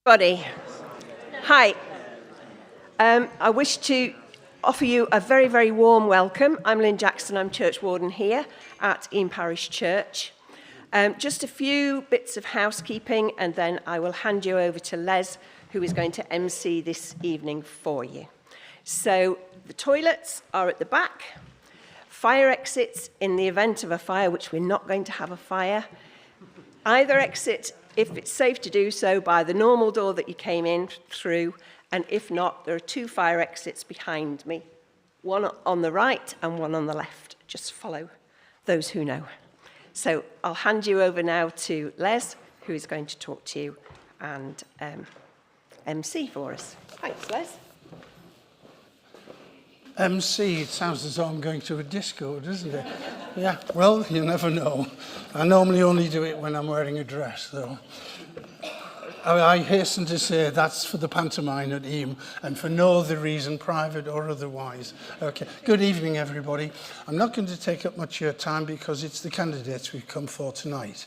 Everybody, hi. I wish to offer you a very, very warm welcome. I'm Lynn Jackson, I'm Church Warden here at Eam Parish Church. Just a few bits of housekeeping and then I will hand you over to Les, who is going to MC this evening for you. So the toilets are at the back. Fire exits in the event of a fire, which we're not going to have a fire. Either exit, if it's safe to do so, by the normal door that you came in through, and if not, there are two fire exits behind me, one on the right and one on the left. Just follow those who know. So I'll hand you over now to Les, who is going to talk to you and MC for us. Thanks, Les. MC, it sounds as though I'm going to a disco, doesn't it? Yeah, well, you never know. I normally only do it when I'm wearing a dress, though. I hasten to say that's for the pantomime at Eam and for no other reason, private or otherwise. Okay, good evening, everybody. I'm not going to take up much of your time because it's the candidates we've come for tonight.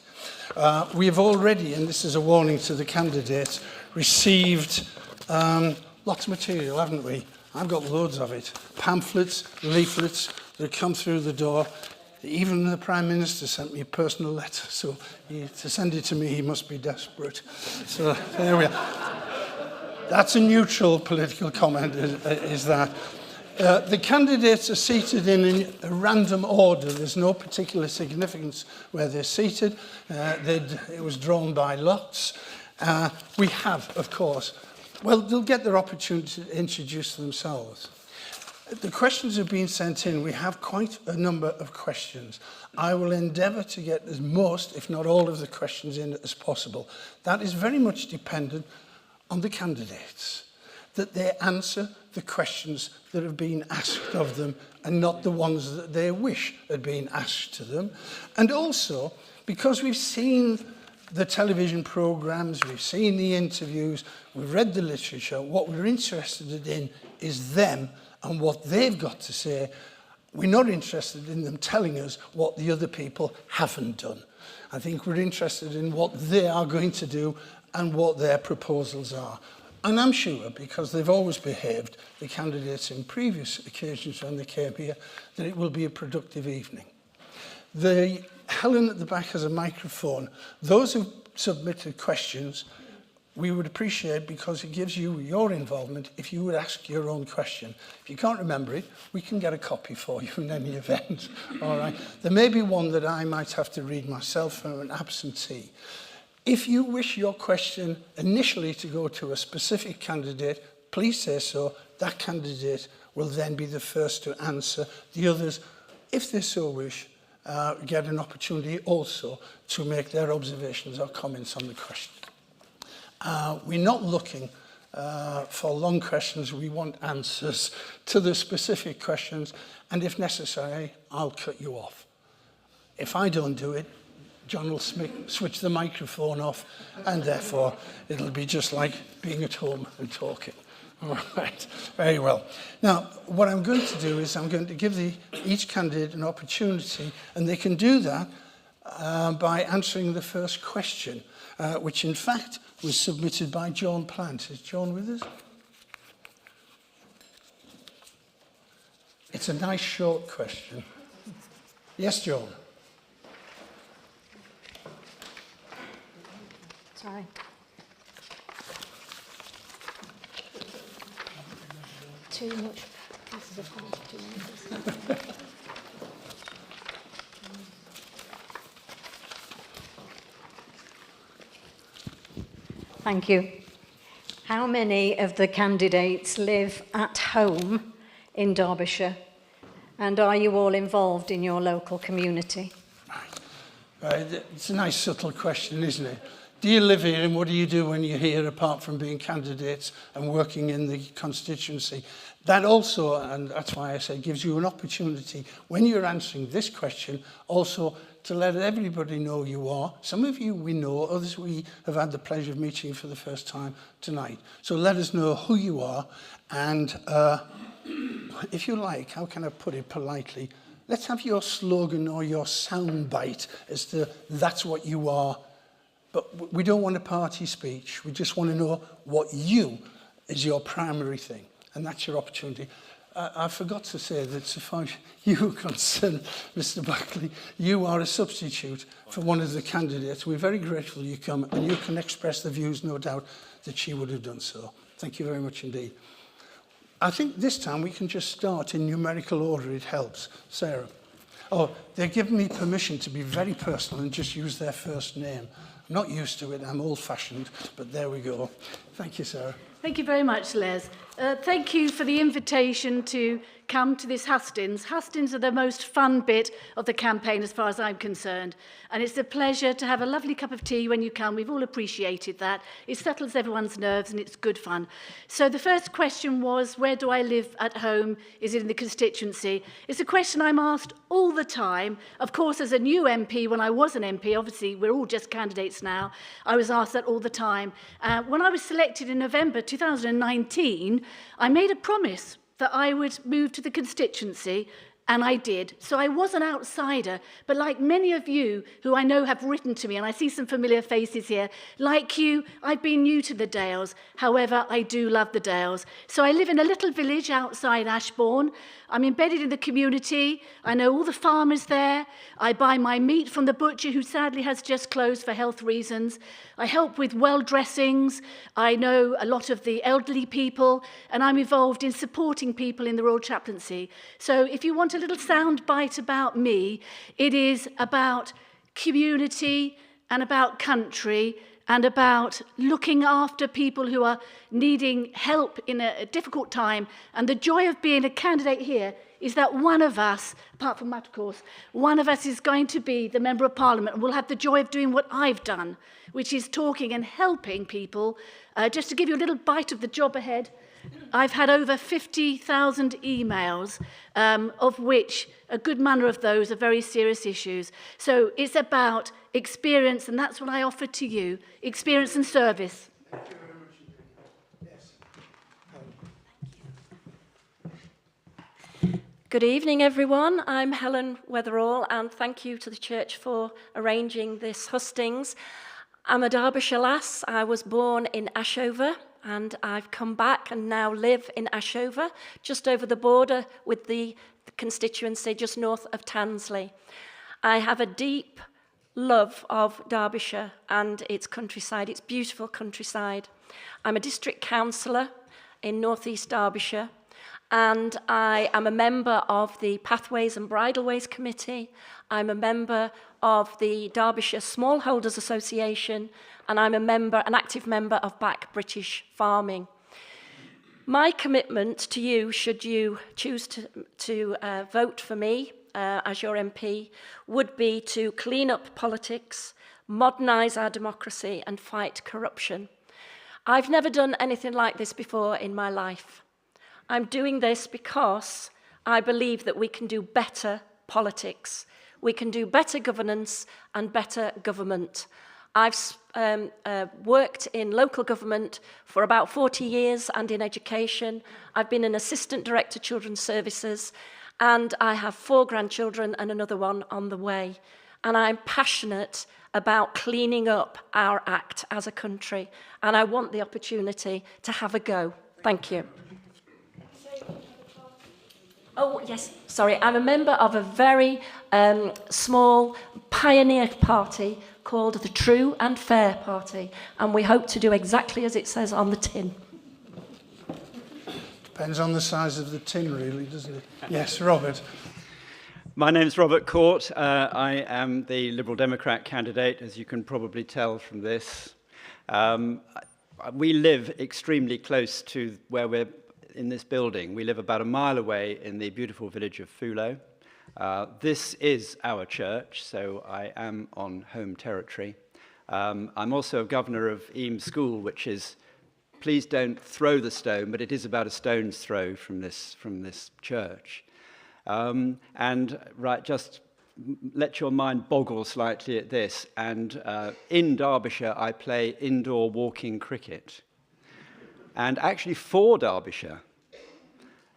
We have already, and this is a warning to the candidates, received lots of material, haven't we? I've got loads of it. Pamphlets, leaflets that come through the door. Even the Prime Minister sent me a personal letter, so to send it to me, he must be desperate. So there we are. That's a neutral political comment, is that. The candidates are seated in a random order. There's no particular significance where they're seated. It was drawn by lots. We have, of course, well, they'll get their opportunity to introduce themselves. The questions have been sent in. We have quite a number of questions. I will endeavour to get as most, if not all, of the questions in as possible. That is very much dependent on the candidates, that they answer the questions that have been asked of them and not the ones that they wish had been asked to them. And also, because we've seen the television programmes, we've seen the interviews, we've read the literature, what we're interested in is them and what they've got to say. We're not interested in them telling us what the other people haven't done. I think we're interested in what they are going to do and what their proposals are. And I'm sure, because they've always behaved, the candidates in previous occasions when they came here, that it will be a productive evening. Helen at the back has a microphone. Those who submitted questions, we would appreciate, because it gives you your involvement, if you would ask your own question. If you can't remember it, we can get a copy for you in any event. All right. There may be one that I might have to read myself from an absentee. If you wish your question initially to go to a specific candidate, please say so. That candidate will then be the first to answer. The others, if they so wish, get an opportunity also to make their observations or comments on the question. We're not looking for long questions. We want answers to the specific questions, and if necessary, I'll cut you off. If I don't do it, John will switch the microphone off, and therefore it'll be just like being at home and talking. All right, very well. Now, what I'm going to do is I'm going to give each candidate an opportunity, and they can do that by answering the first question, which in fact was submitted by John Plant. Is John with us? It's a nice short question. Yes, John. Sorry. Too much pieces of too much. Thank you. How many of the candidates live at home in Derbyshire? And are you all involved in your local community? Right. It's a nice subtle question, isn't it? Do you live here, and what do you do when you're here apart from being candidates and working in the constituency? That also, and that's why I say, gives you an opportunity when you're answering this question also to let everybody know you are. Some of you we know, others we have had the pleasure of meeting for the first time tonight. So let us know who you are, and if you like, how can I put it politely, let's have your slogan or your soundbite as to that's what you are But we don't want a party speech. We just want to know what you is your primary thing. And that's your opportunity. I forgot to say that so far as you are concerned, Mr. Buckley, you are a substitute for one of the candidates. We're very grateful you come, and you can express the views, no doubt, that she would have done so. Thank you very much indeed. I think this time we can just start in numerical order. It helps. Sarah. Oh, they're giving me permission to be very personal and just use their first name. I'm not used to it. I'm old-fashioned, but there we go. Thank you, Sarah. Thank you very much, Les. Thank you for the invitation to come to this Hustings. Hustings are the most fun bit of the campaign as far as I'm concerned. And it's a pleasure to have a lovely cup of tea when you come. We've all appreciated that. It settles everyone's nerves and it's good fun. So the first question was, where do I live at home? Is it in the constituency? It's a question I'm asked all the time. Of course, as a new MP, when I was an MP, obviously we're all just candidates now, I was asked that all the time. When I was selected in November 2019, I made a promise that I would move to the constituency, and I did. So I was an outsider, but like many of you who I know have written to me, and I see some familiar faces here, like you, I've been new to the Dales. However, I do love the Dales. So I live in a little village outside Ashbourne. I'm embedded in the community. I know all the farmers there. I buy my meat from the butcher, who sadly has just closed for health reasons. I help with well dressings. I know a lot of the elderly people, and I'm involved in supporting people in the Royal Chaplaincy. So if you want a little sound bite about me, it is about community and about country and about looking after people who are needing help in a difficult time. And the joy of being a candidate here is that one of us, apart from Matt, of course, one of us is going to be the Member of Parliament, and we'll have the joy of doing what I've done, which is talking and helping people. Just to give you a little bite of the job ahead, I've had over 50,000 emails, of which a good manner of those are very serious issues. So it's about experience, and that's what I offer to you, experience and service. Thank you very much indeed. Yes. Good evening, everyone. I'm Helen Weatherall, and thank you to the church for arranging this hustings. I'm a Derbyshire lass. I was born in Ashover, and I've come back and now live in Ashover, just over the border with the constituency just north of Tansley. I have a deep love of Derbyshire and its countryside, its beautiful countryside. I'm a district councillor in northeast Derbyshire, and I am a member of the Pathways and Bridleways Committee. I'm a member of the Derbyshire Smallholders Association, and I'm an active member of Back British Farming. My commitment to you, should you choose to vote for me as your MP, would be to clean up politics, modernise our democracy and fight corruption. I've never done anything like this before in my life. I'm doing this because I believe that we can do better politics. We can do better governance and better government. I've worked in local government for about 40 years and in education. I've been an assistant director children's services, and I have 4 grandchildren and another one on the way. And I'm passionate about cleaning up our act as a country, and I want the opportunity to have a go. Thank you. Oh, yes, sorry. I'm a member of a very small pioneer party called the True and Fair Party, and we hope to do exactly as it says on the tin. Depends on the size of the tin, really, doesn't it? Yes, Robert. My name's Robert Court. I am the Liberal Democrat candidate, as you can probably tell from this. We live extremely close to where we're in this building. We live about a mile away in the beautiful village of Fulo. This is our church, so I am on home territory. I'm also a governor of Eames School, which is, please don't throw the stone, but it is about a stone's throw from this church. Just let your mind boggle slightly at this. And in Derbyshire, I play indoor walking cricket. And actually for Derbyshire.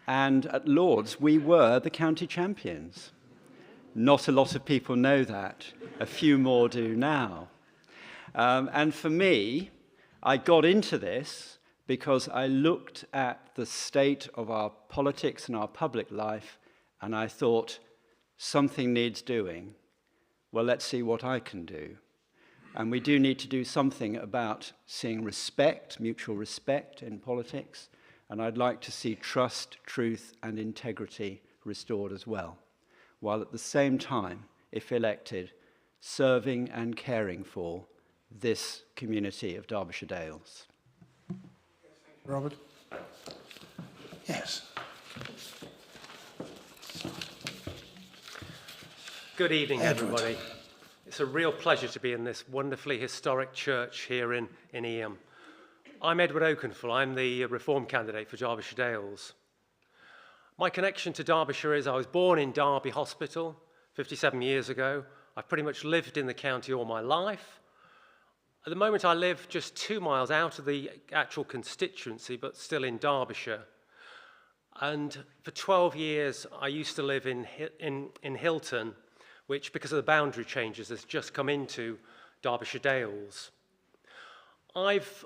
And at Lord's, we were the county champions. Not a lot of people know that. A few more do now. And for me, I got into this because I looked at the state of our politics and our public life, and I thought, something needs doing. Well, let's see what I can do. And we do need to do something about seeing respect, mutual respect in politics, and I'd like to see trust, truth, and integrity restored as well, while at the same time, if elected, serving and caring for this community of Derbyshire Dales. Robert? Yes. Good evening, Edward. everybody. It's a real pleasure to be in this wonderfully historic church here in Eyam. I'm Edward Oakenfull. I'm the Reform candidate for Derbyshire Dales. My connection to Derbyshire is I was born in Derby Hospital 57 years ago. I've pretty much lived in the county all my life. At the moment, I live just 2 miles out of the actual constituency, but still in Derbyshire. And for 12 years, I used to live in Hilton, which, because of the boundary changes, has just come into Derbyshire Dales. I've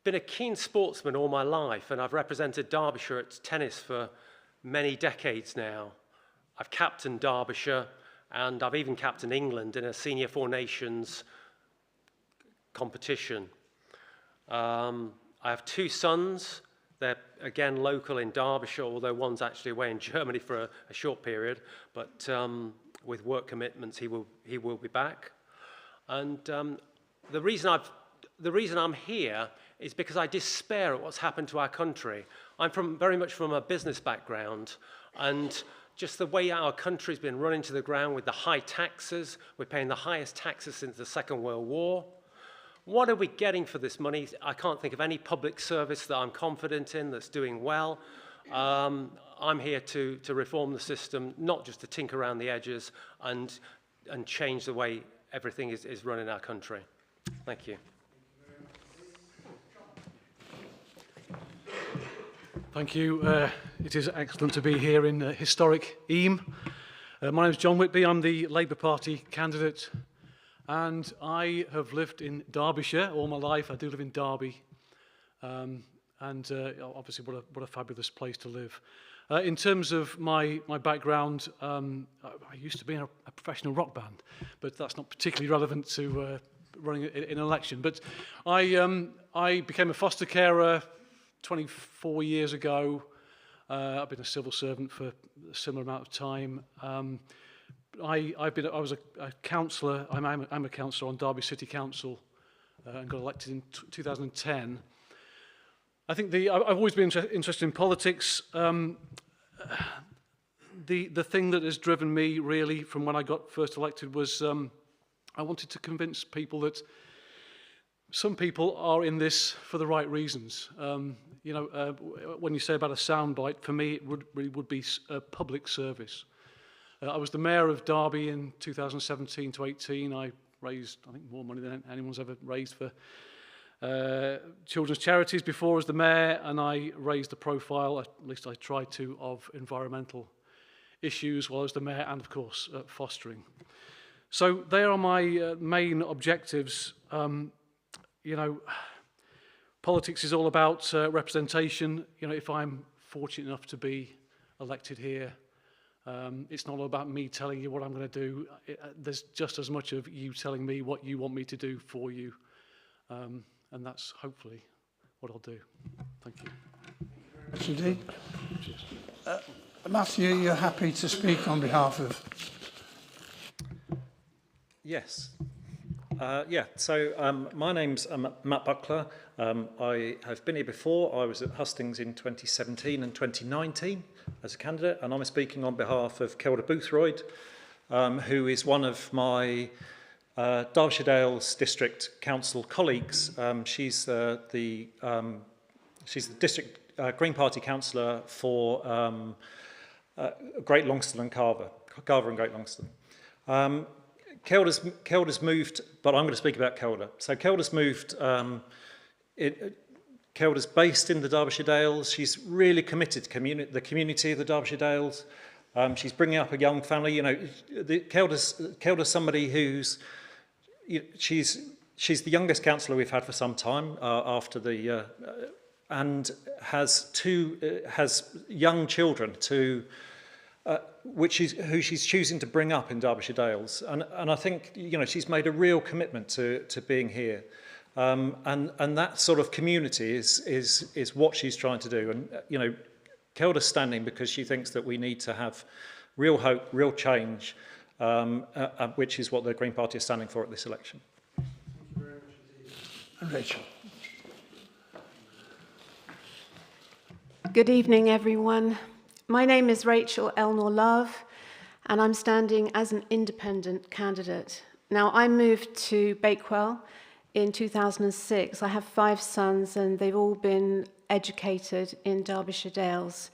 been a keen sportsman all my life, and I've represented Derbyshire at tennis for many decades now. I've captained Derbyshire, and I've even captained England in a Senior Four Nations competition. I have 2 sons. They're, again, local in Derbyshire, although one's actually away in Germany for a short period, but with work commitments, he will be back. And the reason I'm here is because I despair at what's happened to our country. I'm very much from a business background, and just the way our country's been run into the ground with the high taxes. We're paying the highest taxes since the Second World War. What are we getting for this money? I can't think of any public service that I'm confident in that's doing well. I'm here to reform the system, not just to tinker around the edges and change the way everything is run in our country. Thank you. Thank you. It is excellent to be here in historic Eyam. My name is John Whitby. I'm the Labour Party candidate, and I have lived in Derbyshire all my life. I do live in Derby, and obviously what a fabulous place to live. In terms of my background, I used to be in a professional rock band, but that's not particularly relevant to running an election. But I became a foster carer 24 years ago. I've been a civil servant for a similar amount of time. I was a councillor. I'm a councillor on Derby City Council and got elected in 2010. I think I've always been interested in politics. The thing that has driven me really from when I got first elected was I wanted to convince people that some people are in this for the right reasons. When you say about a soundbite, for me it really would be a public service. I was the mayor of Derby in 2017 to 18. I raised, I think, more money than anyone's ever raised for children's charities before as the mayor, and I raised the profile, at least I tried to, of environmental issues while I was the mayor, and of course fostering. So they are my main objectives. Politics is all about representation. If I'm fortunate enough to be elected here, it's not all about me telling you what I'm going to do. There's just as much of you telling me what you want me to do for you. And that's hopefully what I'll do. Thank you. Thank you very much indeed. Matthew, you're happy to speak on behalf of... Yes. So my name's Matt Buckler. I have been here before. I was at Hustings in 2017 and 2019 as a candidate, and I'm speaking on behalf of Kelda Boothroyd, who is one of my Derbyshire Dales District Council colleagues. She's the District Green Party councillor for Great Longston and Carver and Great Longston. Kelda's moved, but I'm going to speak about Kelda. So Kelda's moved, Kelda's based in the Derbyshire Dales. She's really committed to the community of the Derbyshire Dales. She's bringing up a young family. Kelda's somebody who's, she's she's the youngest councillor we've had for some time after the and has young children who she's choosing to bring up in Derbyshire Dales, and I think she's made a real commitment to being here, and that sort of community is what she's trying to do, and Kelda's standing because she thinks that we need to have real hope, real change, which is what the Green Party is standing for at this election. Thank you very much indeed. And Rachel. Good evening, everyone. My name is Rachel Elnor Love, and I'm standing as an independent candidate. Now, I moved to Bakewell in 2006. I have 5 sons, and they've all been educated in Derbyshire Dales.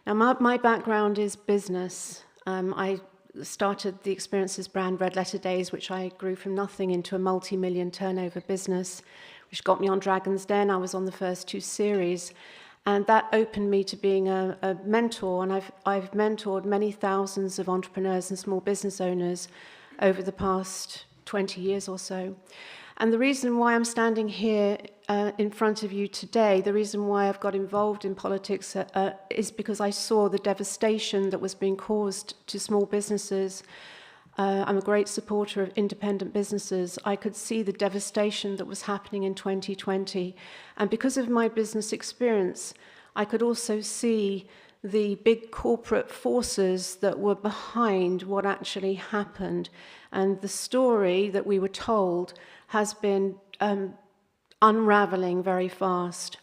Now, my background is business. I started the Experiences brand Red Letter Days, which I grew from nothing into a multi-million turnover business, which got me on Dragon's Den. I was on the first 2 series. And that opened me to being a mentor, and I've mentored many thousands of entrepreneurs and small business owners over the past 20 years or so. And the reason why I'm standing here in front of you today, the reason why I've got involved in politics is because I saw the devastation that was being caused to small businesses. I'm a great supporter of independent businesses. I could see the devastation that was happening in 2020. And because of my business experience, I could also see the big corporate forces that were behind what actually happened. And the story that we were told has been unraveling very fast.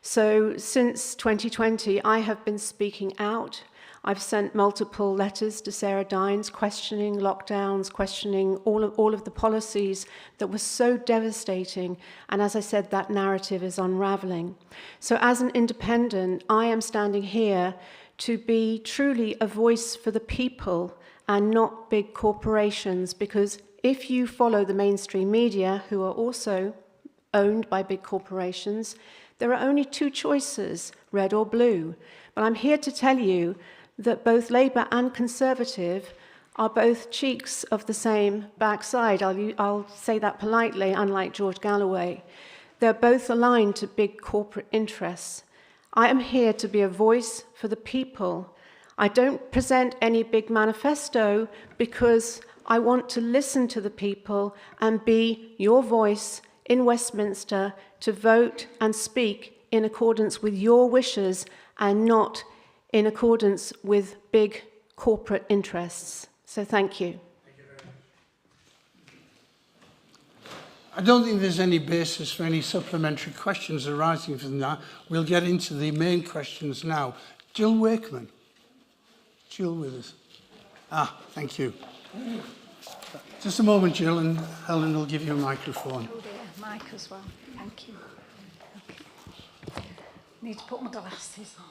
So since 2020, I have been speaking out. I've sent multiple letters to Sarah Dines questioning lockdowns, questioning all of the policies that were so devastating. And as I said, that narrative is unraveling. So as an independent, I am standing here to be truly a voice for the people and not big corporations, because if you follow the mainstream media, who are also owned by big corporations, there are only 2 choices, red or blue. But I'm here to tell you that both Labour and Conservative are both cheeks of the same backside. I'll say that politely, unlike George Galloway. They're both aligned to big corporate interests. I am here to be a voice for the people. I don't present any big manifesto because I want to listen to the people and be your voice in Westminster to vote and speak in accordance with your wishes and not in accordance with big corporate interests. So thank you. Thank you very much. I don't think there's any basis for any supplementary questions arising from that. We'll get into the main questions now. Jill Wakeman. Jill with us. Thank you. Just a moment, Jill, and Helen will give you a microphone. Oh dear, mic as well. Thank you. Okay. Need to put my glasses on.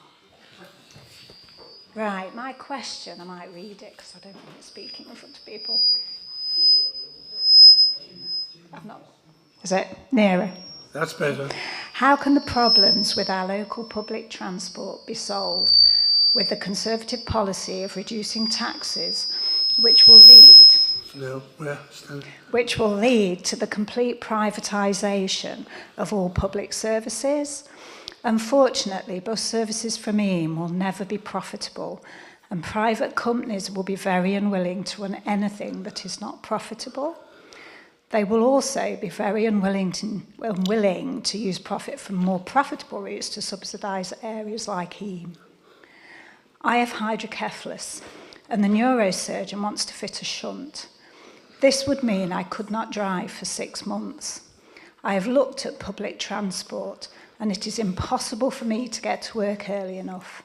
Right, my question, I might read it because I don't want to speak in front of people. I've not. Is it nearer? That's better. How can the problems with our local public transport be solved with the Conservative policy of reducing taxes, which will lead to the complete privatisation of all public services? Unfortunately, bus services from Eam will never be profitable, and private companies will be very unwilling to run anything that is not profitable. They will also be very unwilling to use profit from more profitable routes to subsidise areas like Eam. I have hydrocephalus, and the neurosurgeon wants to fit a shunt. This would mean I could not drive for 6 months. I have looked at public transport, and it is impossible for me to get to work early enough.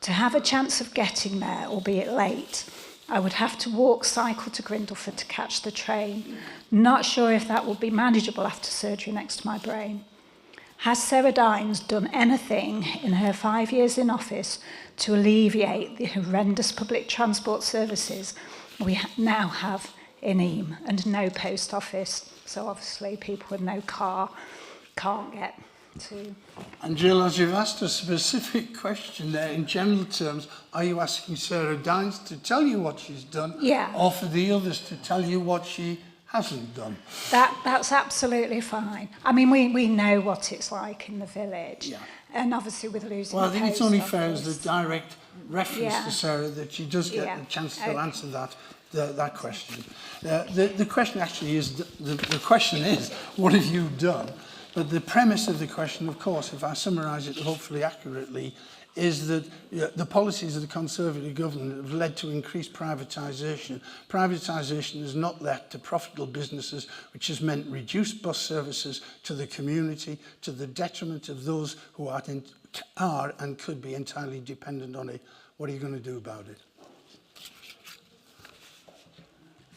To have a chance of getting there, albeit late, I would have to walk, cycle to Grindleford to catch the train. Not sure if that will be manageable after surgery next to my brain. Has Sarah Dines done anything in her 5 years in office to alleviate the horrendous public transport services we now have in Eam, and no post office? So obviously people with no car can't get to. And Jill, as you've asked a specific question there, in general terms, are you asking Sarah Dines to tell you what she's done? Yeah. Or for the others to tell you what she hasn't done. That's absolutely fine. I mean, we know what it's like in the village. Yeah. And obviously with losing Well, I the think it's post only fair as office. the direct reference Yeah. to Sarah that she does get Yeah. the chance to Okay. answer that question. The question actually is, the question is, what have you done? But the premise of the question, of course, if I summarise it hopefully accurately, is that the policies of the Conservative government have led to increased privatisation. Privatisation has not led to profitable businesses, which has meant reduced bus services to the community, to the detriment of those who are and could be entirely dependent on it. What are you going to do about it?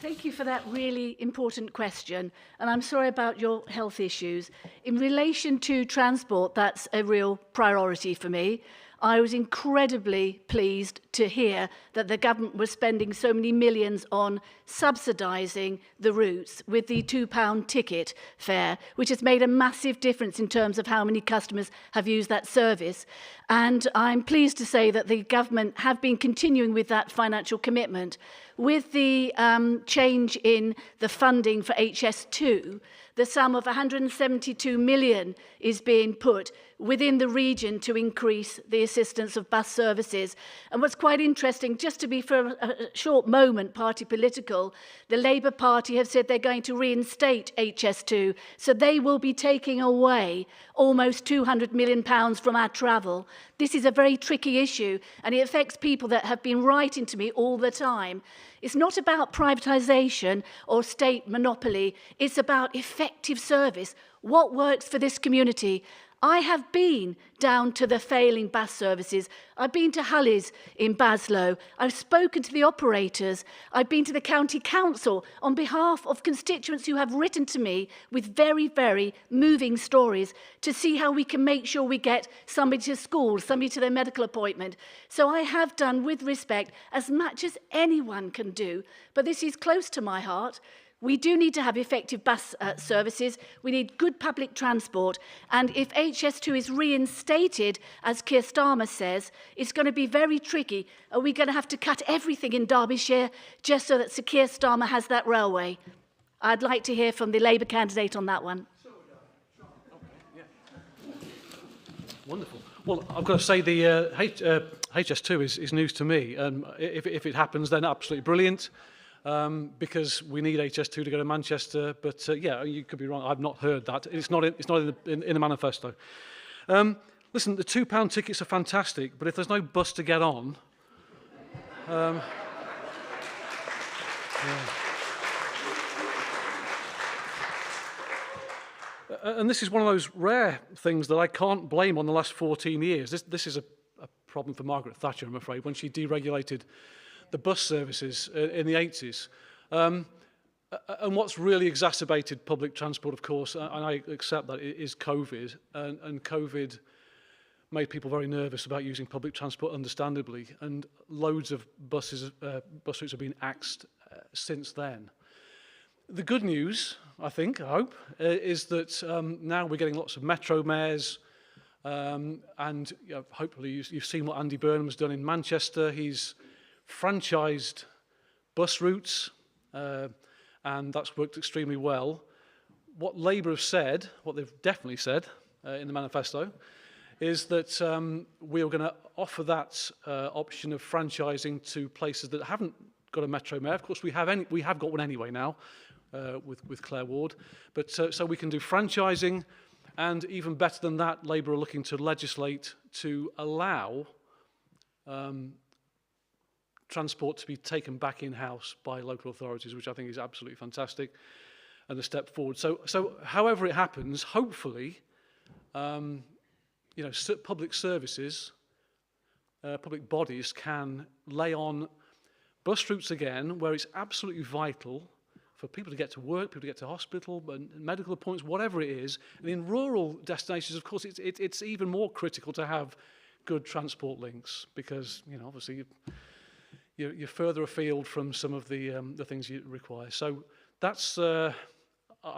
Thank you for that really important question. And I'm sorry about your health issues. In relation to transport, that's a real priority for me. I was incredibly pleased to hear that the government was spending so many millions on subsidising the routes with the £2 ticket fare, which has made a massive difference in terms of how many customers have used that service. And I'm pleased to say that the government have been continuing with that financial commitment. With the change in the funding for HS2, the sum of 172 million is being put within the region to increase the assistance of bus services. And what's quite interesting, just to be for a short moment party political, the Labour Party have said they're going to reinstate HS2, so they will be taking away almost £200 million from our travel. This is a very tricky issue, and it affects people that have been writing to me all the time. It's not about privatisation or state monopoly. It's about effective service. What works for this community? I have been down to the failing bus services. I've been to Hulleys in Baslow. I've spoken to the operators. I've been to the county council on behalf of constituents who have written to me with very, very moving stories to see how we can make sure we get somebody to school, somebody to their medical appointment. So I have done, with respect, as much as anyone can do. But this is close to my heart. We do need to have effective bus services. We need good public transport. And if HS2 is reinstated, as Keir Starmer says, it's going to be very tricky. Are we going to have to cut everything in Derbyshire just so that Sir Keir Starmer has that railway? I'd like to hear from the Labour candidate on that one. Wonderful. Well, I've got to say the HS2 is news to me. If it happens, then absolutely brilliant. Because we need HS2 to go to Manchester, but yeah, you could be wrong. I've not heard that. It's not in the manifesto. Listen, the £2 tickets are fantastic, but if there's no bus to get on, yeah. And this is one of those rare things that I can't blame on the last 14 years. This is a problem for Margaret Thatcher, I'm afraid, when she deregulated the bus services in the 80s. And what's really exacerbated public transport, of course, and I accept that, is COVID. And COVID made people very nervous about using public transport, understandably. And loads of bus routes have been axed since then. The good news, I hope, is that now we're getting lots of metro mares. And hopefully you've seen what Andy Burnham's done in Manchester. He's franchised bus routes, and that's worked extremely well. What Labour have said, what they've definitely said in the manifesto, is that we are going to offer that option of franchising to places that haven't got a metro mayor. Of course, we have got one anyway now with Claire Ward, but so we can do franchising, and even better than that, Labour are looking to legislate to allow transport to be taken back in-house by local authorities, which I think is absolutely fantastic and a step forward. So however it happens, hopefully, public services, public bodies can lay on bus routes again where it's absolutely vital for people to get to work, people to get to hospital, medical appointments, whatever it is. And in rural destinations, of course, it's even more critical to have good transport links because, obviously, you're further afield from some of the things you require. So that's, I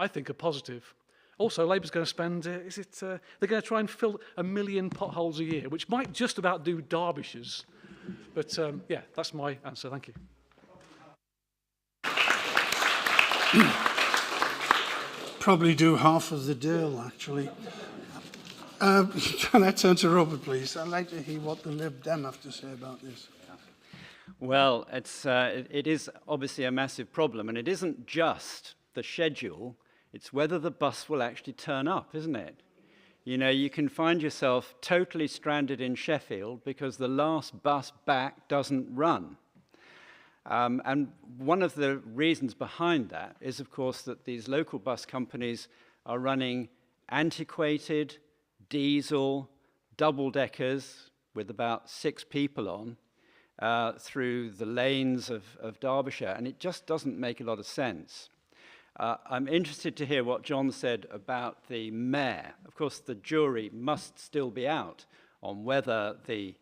think, a positive. Also, Labour's going to spend, they're going to try and fill 1 million potholes a year, which might just about do Derbyshire's. But yeah, that's my answer. Thank you. probably do half of the deal, actually. Can I turn to Robert, please? I'd like to hear what the Lib Dem have to say about this. Well, it is obviously a massive problem, and it isn't just the schedule, it's whether the bus will actually turn up, isn't it? You know, you can find yourself totally stranded in Sheffield because the last bus back doesn't run. And one of the reasons behind that is, of course, that these local bus companies are running antiquated, diesel, double-deckers with about 6 people on through the lanes of Derbyshire, and it just doesn't make a lot of sense. I'm interested to hear what John said about the mayor. Of course, the jury must still be out on whether the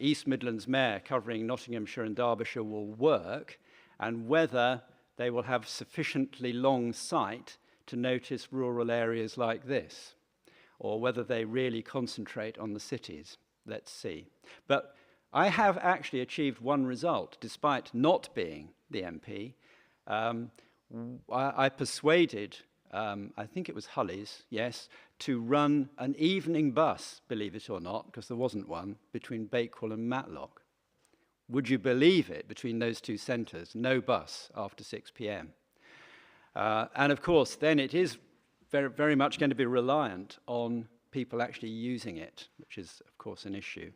East Midlands mayor covering Nottinghamshire and Derbyshire will work, and whether they will have sufficiently long sight to notice rural areas like this, or whether they really concentrate on the cities. Let's see. But I have actually achieved one result, despite not being the MP. I persuaded, I think it was Hulleys, yes, to run an evening bus, believe it or not, because there wasn't one, between Bakewell and Matlock. Would you believe it, between those two centres, no bus after 6 p.m. And of course, then it is very, very much going to be reliant on people actually using it, which is, of course, an issue.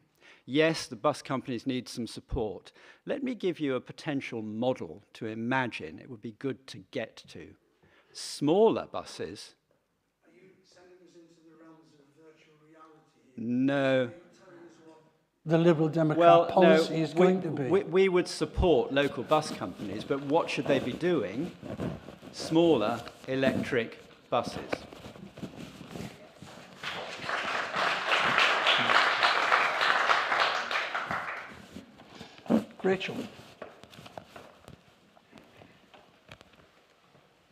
Yes, the bus companies need some support. Let me give you a potential model to imagine it would be good to get to. Smaller buses. Are you sending us into the realms of virtual reality? No. The Liberal Democrat policy is going to be. We would support local bus companies, but what should they be doing? Smaller electric buses. Rachel.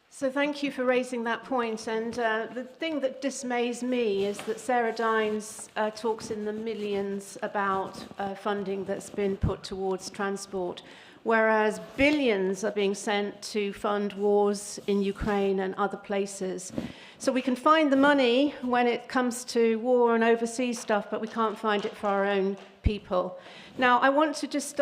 So thank you for raising that point. And the thing that dismays me is that Sarah Dines talks in the millions about funding that's been put towards transport, whereas billions are being sent to fund wars in Ukraine and other places. So we can find the money when it comes to war and overseas stuff, but we can't find it for our own people. Now, I want to just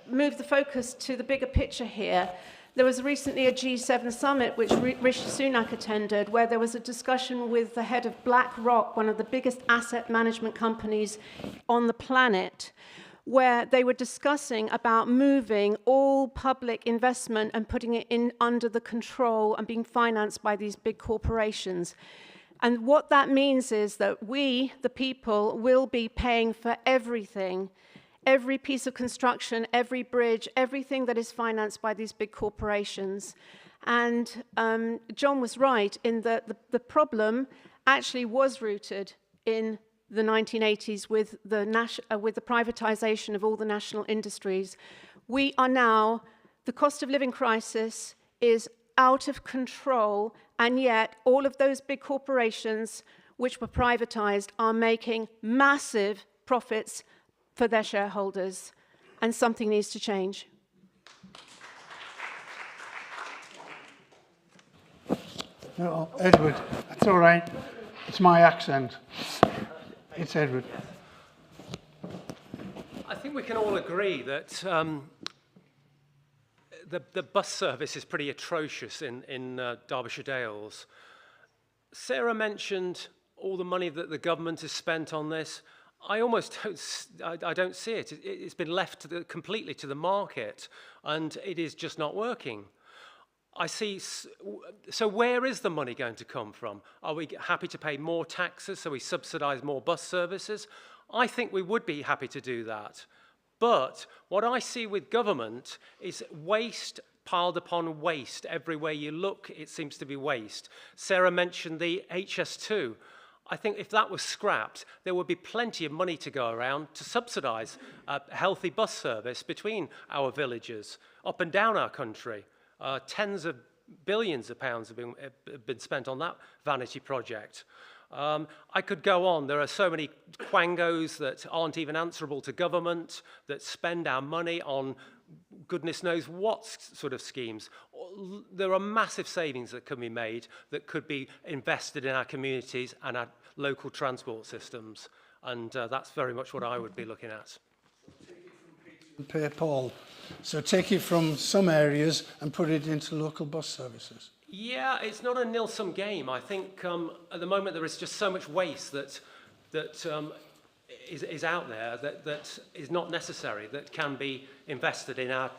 move the focus to the bigger picture here. There was recently a G7 summit which Rishi Sunak attended, where there was a discussion with the head of BlackRock, one of the biggest asset management companies on the planet, where they were discussing about moving all public investment and putting it in under the control and being financed by these big corporations. And what that means is that we, the people, will be paying for everything, every piece of construction, every bridge, everything that is financed by these big corporations. And John was right in that the problem actually was rooted in the 1980s with the privatization of all the national industries. We are now, the cost of living crisis is out of control, and yet all of those big corporations which were privatized are making massive profits for their shareholders, and something needs to change. No, Edward, that's all right. It's my accent. It's Edward. I think we can all agree that the bus service is pretty atrocious in Derbyshire Dales. Sarah mentioned all the money that the government has spent on this. I almost don't see it. It's been left completely to the market, and it is just not working. So where is the money going to come from? Are we happy to pay more taxes so we subsidise more bus services? I think we would be happy to do that. But what I see with government is waste piled upon waste. Everywhere you look, it seems to be waste. Sarah mentioned the HS2. I think if that was scrapped, there would be plenty of money to go around to subsidise a healthy bus service between our villages, up and down our country. Tens of billions of pounds have been spent on that vanity project. I could go on. There are so many quangos that aren't even answerable to government, that spend our money on goodness knows what sort of schemes. there are massive savings that can be made that could be invested in our communities and our local transport systems. And that's very much what I would be looking at. And pay Paul. So take it from some areas and put it into local bus services. Yeah, it's not a nil-sum game. I think at the moment there is just so much waste that is out there that is not necessary, that can be invested in our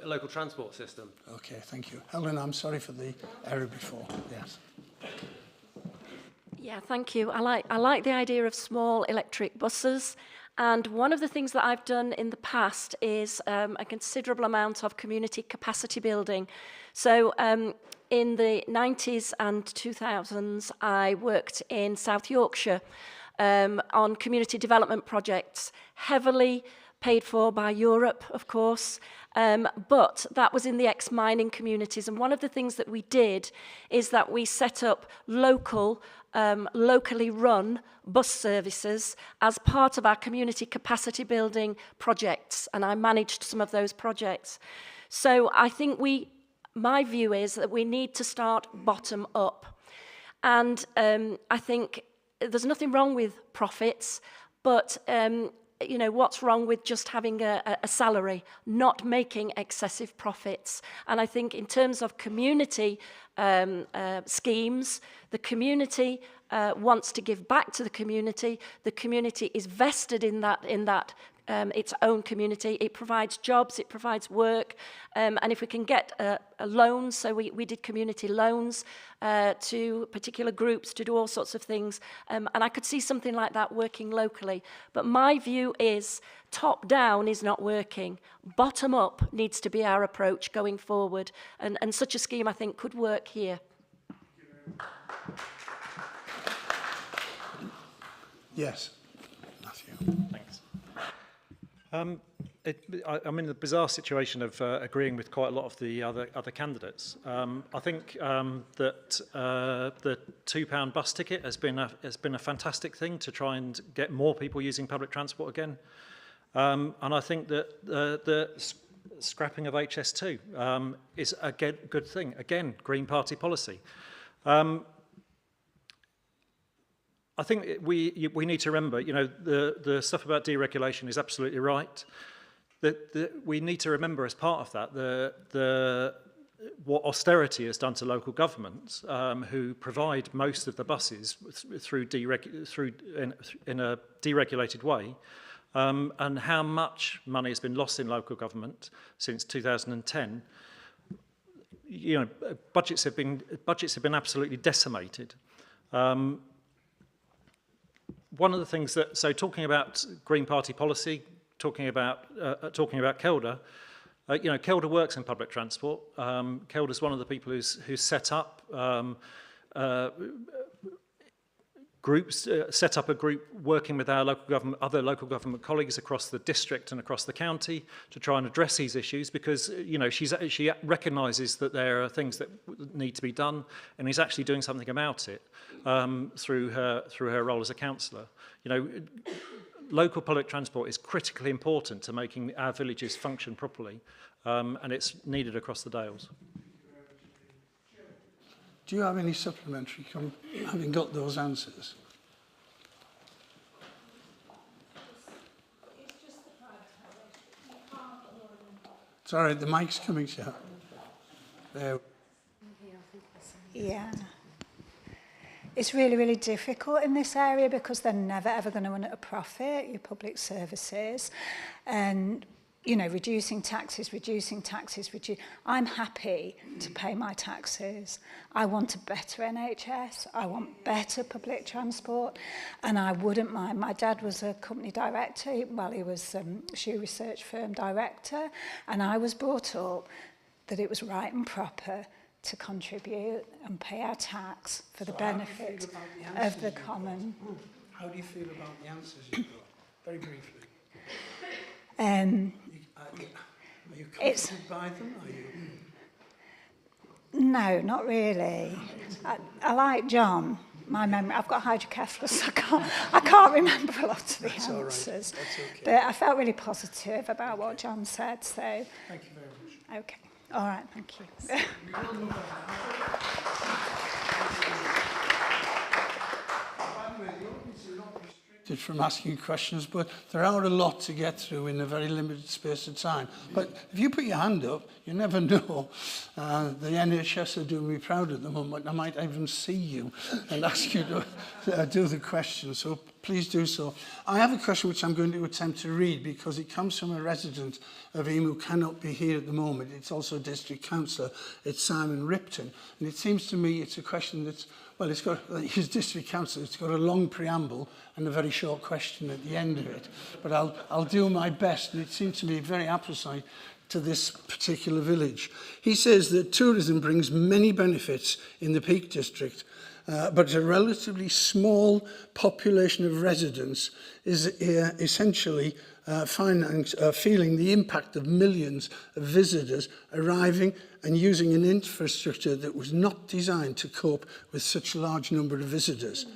local transport system. Okay, thank you. Helen, I'm sorry for the error before. Yes. Yeah, thank you. I like the idea of small electric buses. And one of the things that I've done in the past is a considerable amount of community capacity building. So in the 90s and 2000s, I worked in South Yorkshire on community development projects, heavily paid for by Europe, of course, but that was in the ex-mining communities. And one of the things that we did is that we set up locally run bus services as part of our community capacity building projects, and I managed some of those projects. So I think my view is that we need to start bottom up. And I think there's nothing wrong with profits, but you know, what's wrong with just having a salary, not making excessive profits? And I think in terms of community schemes, the community wants to give back to the community is vested in that its own community. It provides jobs, it provides work, and if we can get a loan, so we did community loans to particular groups to do all sorts of things, and I could see something like that working locally. But my view is top down is not working. Bottom up needs to be our approach going forward, and such a scheme I think could work here. Yes, Matthew. Thanks. I'm in the bizarre situation of agreeing with quite a lot of the other candidates. I think that the £2 bus ticket has been a fantastic thing to try and get more people using public transport again. And I think that the scrapping of HS2 is a good thing. Again, Green Party policy. I think we need to remember, you know, the stuff about deregulation is absolutely right. We need to remember as part of that what austerity has done to local governments who provide most of the buses in a deregulated way, and how much money has been lost in local government since 2010. You know, budgets have been absolutely decimated. One of the things so talking about Green Party policy, talking about Kelda, you know, Kelda works in public transport. Kelda is one of the people who's set up groups, set up a group working with our other local government colleagues across the district and across the county to try and address these issues, because, you know, she recognises that there are things that need to be done, and is actually doing something about it through her role as a councillor. You know, local public transport is critically important to making our villages function properly, and it's needed across the Dales. Do you have any supplementary, having got those answers? Sorry, the mic's coming to you. There. Yeah. It's really, really difficult in this area because they're never, ever going to run at a profit, your public services. And, you know, reducing taxes. I'm happy to pay my taxes. I want a better NHS. I want better public transport. And I wouldn't mind. My dad was a company director. Well, he was shoe research firm director. And I was brought up that it was right and proper to contribute and pay our tax for the benefit of the common. How do you feel about the answers you've got? Very briefly. Are you comforted by them? Are you? No, not really. I like John. My memory, I've got hydrocephalus, so I can't remember a lot of the answers. All right. That's okay. But I felt really positive about what John said, so. Thank you very much. Okay. All right, thank you. From asking questions, but there are a lot to get through in a very limited space of time. But if you put your hand up, you never know. The NHS are doing me proud at the moment. I might even see you and ask you to do the question, so please do so. I have a question which I'm going to attempt to read because it comes from a resident of Eme who cannot be here at the moment. It's also a district councillor. It's Simon Ripton. And it seems to me it's a question that's, well, it's got, his district councillor, it's got a long preamble and a very short question at the end of it. But I'll do my best, and it seems to me very apposite to this particular village. He says that tourism brings many benefits in the Peak District, but a relatively small population of residents is essentially feeling the impact of millions of visitors arriving and using an infrastructure that was not designed to cope with such a large number of visitors.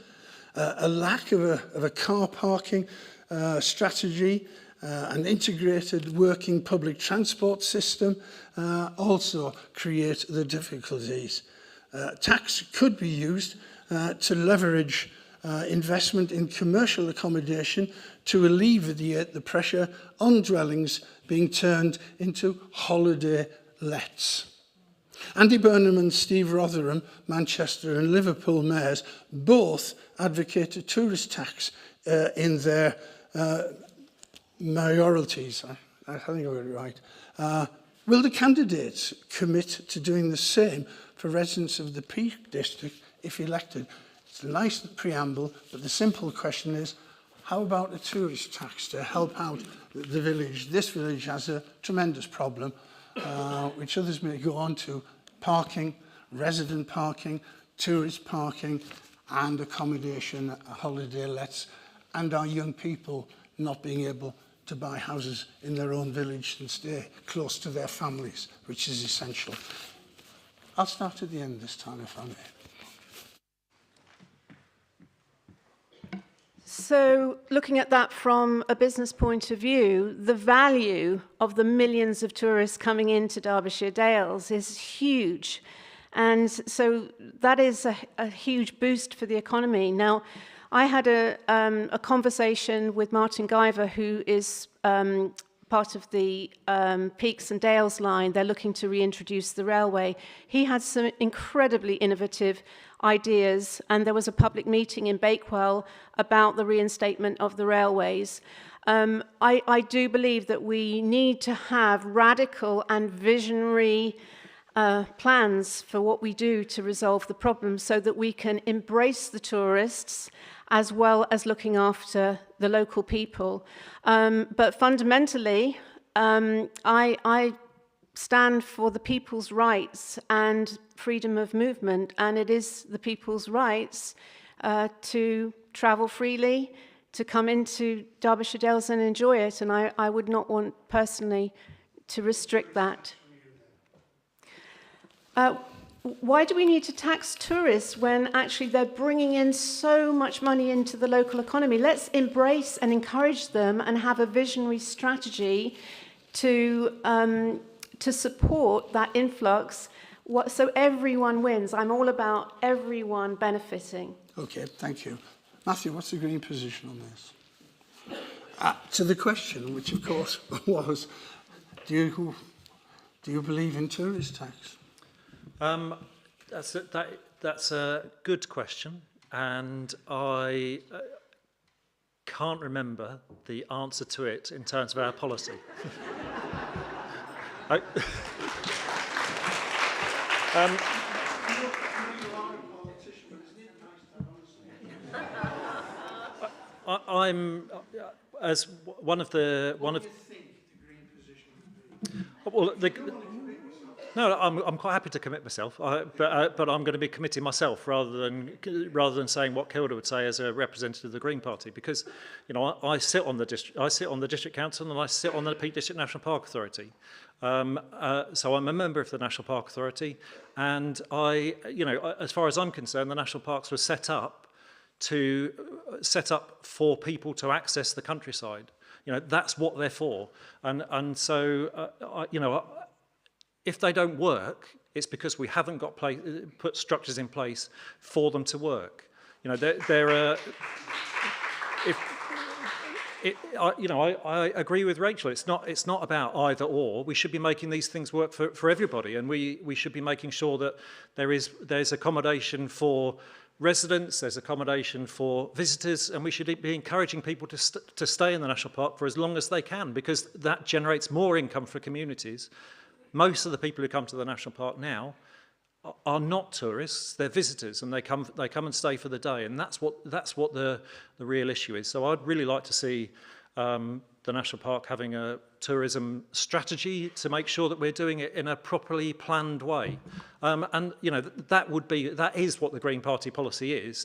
A lack of a car parking strategy, an integrated working public transport system also create the difficulties. Tax could be used to leverage investment in commercial accommodation to alleviate the pressure on dwellings being turned into holiday lets. Andy Burnham and Steve Rotherham, Manchester and Liverpool mayors, both advocate a tourist tax in their mayoralties. I think I got it right. Will the candidates commit to doing the same for residents of the Peak District if elected? It's a nice preamble, but the simple question is, how about a tourist tax to help out the village? This village has a tremendous problem, which others may go on to: parking, resident parking, tourist parking, and accommodation, holiday lets, and our young people not being able to buy houses in their own village and stay close to their families, which is essential. I'll start at the end this time, if I may. So, looking at that from a business point of view, the value of the millions of tourists coming into Derbyshire Dales is huge. And so that is a huge boost for the economy. Now, I had a conversation with Martin Guyver, who is part of the Peaks and Dales line. They're looking to reintroduce the railway. He had some incredibly innovative ideas, and there was a public meeting in Bakewell about the reinstatement of the railways. I do believe that we need to have radical and visionary plans for what we do to resolve the problem so that we can embrace the tourists as well as looking after the local people. But fundamentally, I stand for the people's rights and freedom of movement, and it is the people's rights to travel freely, to come into Derbyshire Dales and enjoy it, and I would not want personally to restrict that. Why do we need to tax tourists when actually they're bringing in so much money into the local economy? Let's embrace and encourage them and have a visionary strategy to support that influx so everyone wins. I'm all about everyone benefiting. Okay, thank you. Matthew, what's the Green position on this? To the question, which of course was, do you believe in tourist tax? That's a good question, and I can't remember the answer to it in terms of our policy. I'm as one of the. Well, no, I'm quite happy to commit myself, but I'm going to be committing myself rather than saying what Kilda would say as a representative of the Green Party, because I sit on the district council and I sit on the Peak District National Park Authority, so I'm a member of the National Park Authority, and as far as I'm concerned, the national parks were set up for people to access the countryside. That's what they're for, and so if they don't work, it's because we haven't got put structures in place for them to work. You know, there are. I agree with Rachel. It's not about either or. We should be making these things work for everybody, and we should be making sure that there's accommodation for residents, there's accommodation for visitors, and we should be encouraging people to stay in the national park for as long as they can, because that generates more income for communities. Most of the people who come to the national park now are not tourists, they're visitors, and they come and stay for the day, and that's what the real issue is. So I'd really like to see the national park having a tourism strategy to make sure that we're doing it in a properly planned way, and you know, that is what the Green Party policy is.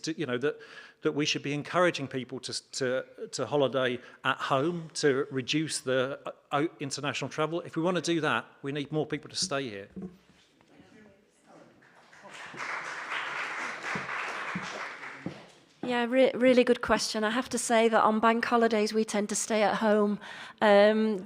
That we should be encouraging people to holiday at home, to reduce the international travel. If we want to do that, we need more people to stay here. Yeah, really good question. I have to say that on bank holidays we tend to stay at home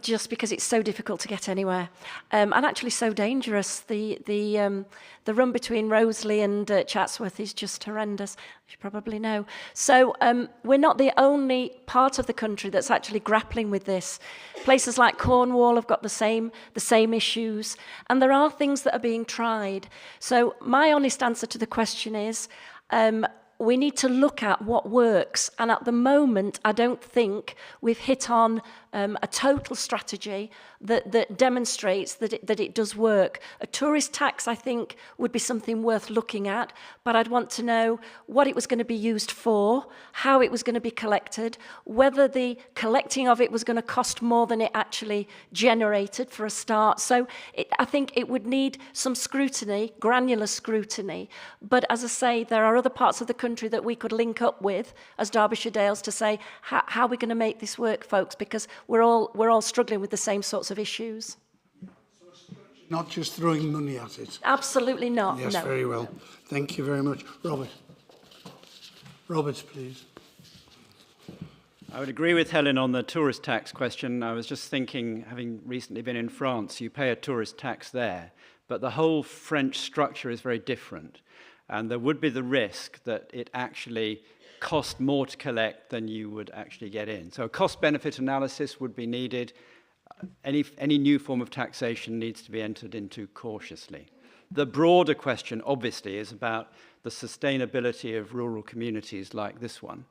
just because it's so difficult to get anywhere, and actually so dangerous. The run between Roseley and Chatsworth is just horrendous. You probably know. So we're not the only part of the country that's actually grappling with this. Places like Cornwall have got the same issues, and there are things that are being tried. So my honest answer to the question is, we need to look at what works, and at the moment I don't think we've hit on a total strategy that demonstrates that it does work. A tourist tax, I think, would be something worth looking at, but I'd want to know what it was going to be used for, how it was going to be collected, whether the collecting of it was going to cost more than it actually generated for a start. So I think it would need some scrutiny, granular scrutiny, but as I say, there are other parts of the country that we could link up with as Derbyshire Dales to say, how are we going to make this work, folks, because we're all struggling with the same sorts of issues. Not just throwing money at it. Absolutely not. Yes, no. very well. Thank you very much. Robert, please. I would agree with Helen on the tourist tax question. I was just thinking, having recently been in France, you pay a tourist tax there, but the whole French structure is very different. And there would be the risk that it actually cost more to collect than you would actually get in. So a cost-benefit analysis would be needed. Any new form of taxation needs to be entered into cautiously. The broader question, obviously, is about the sustainability of rural communities like this one.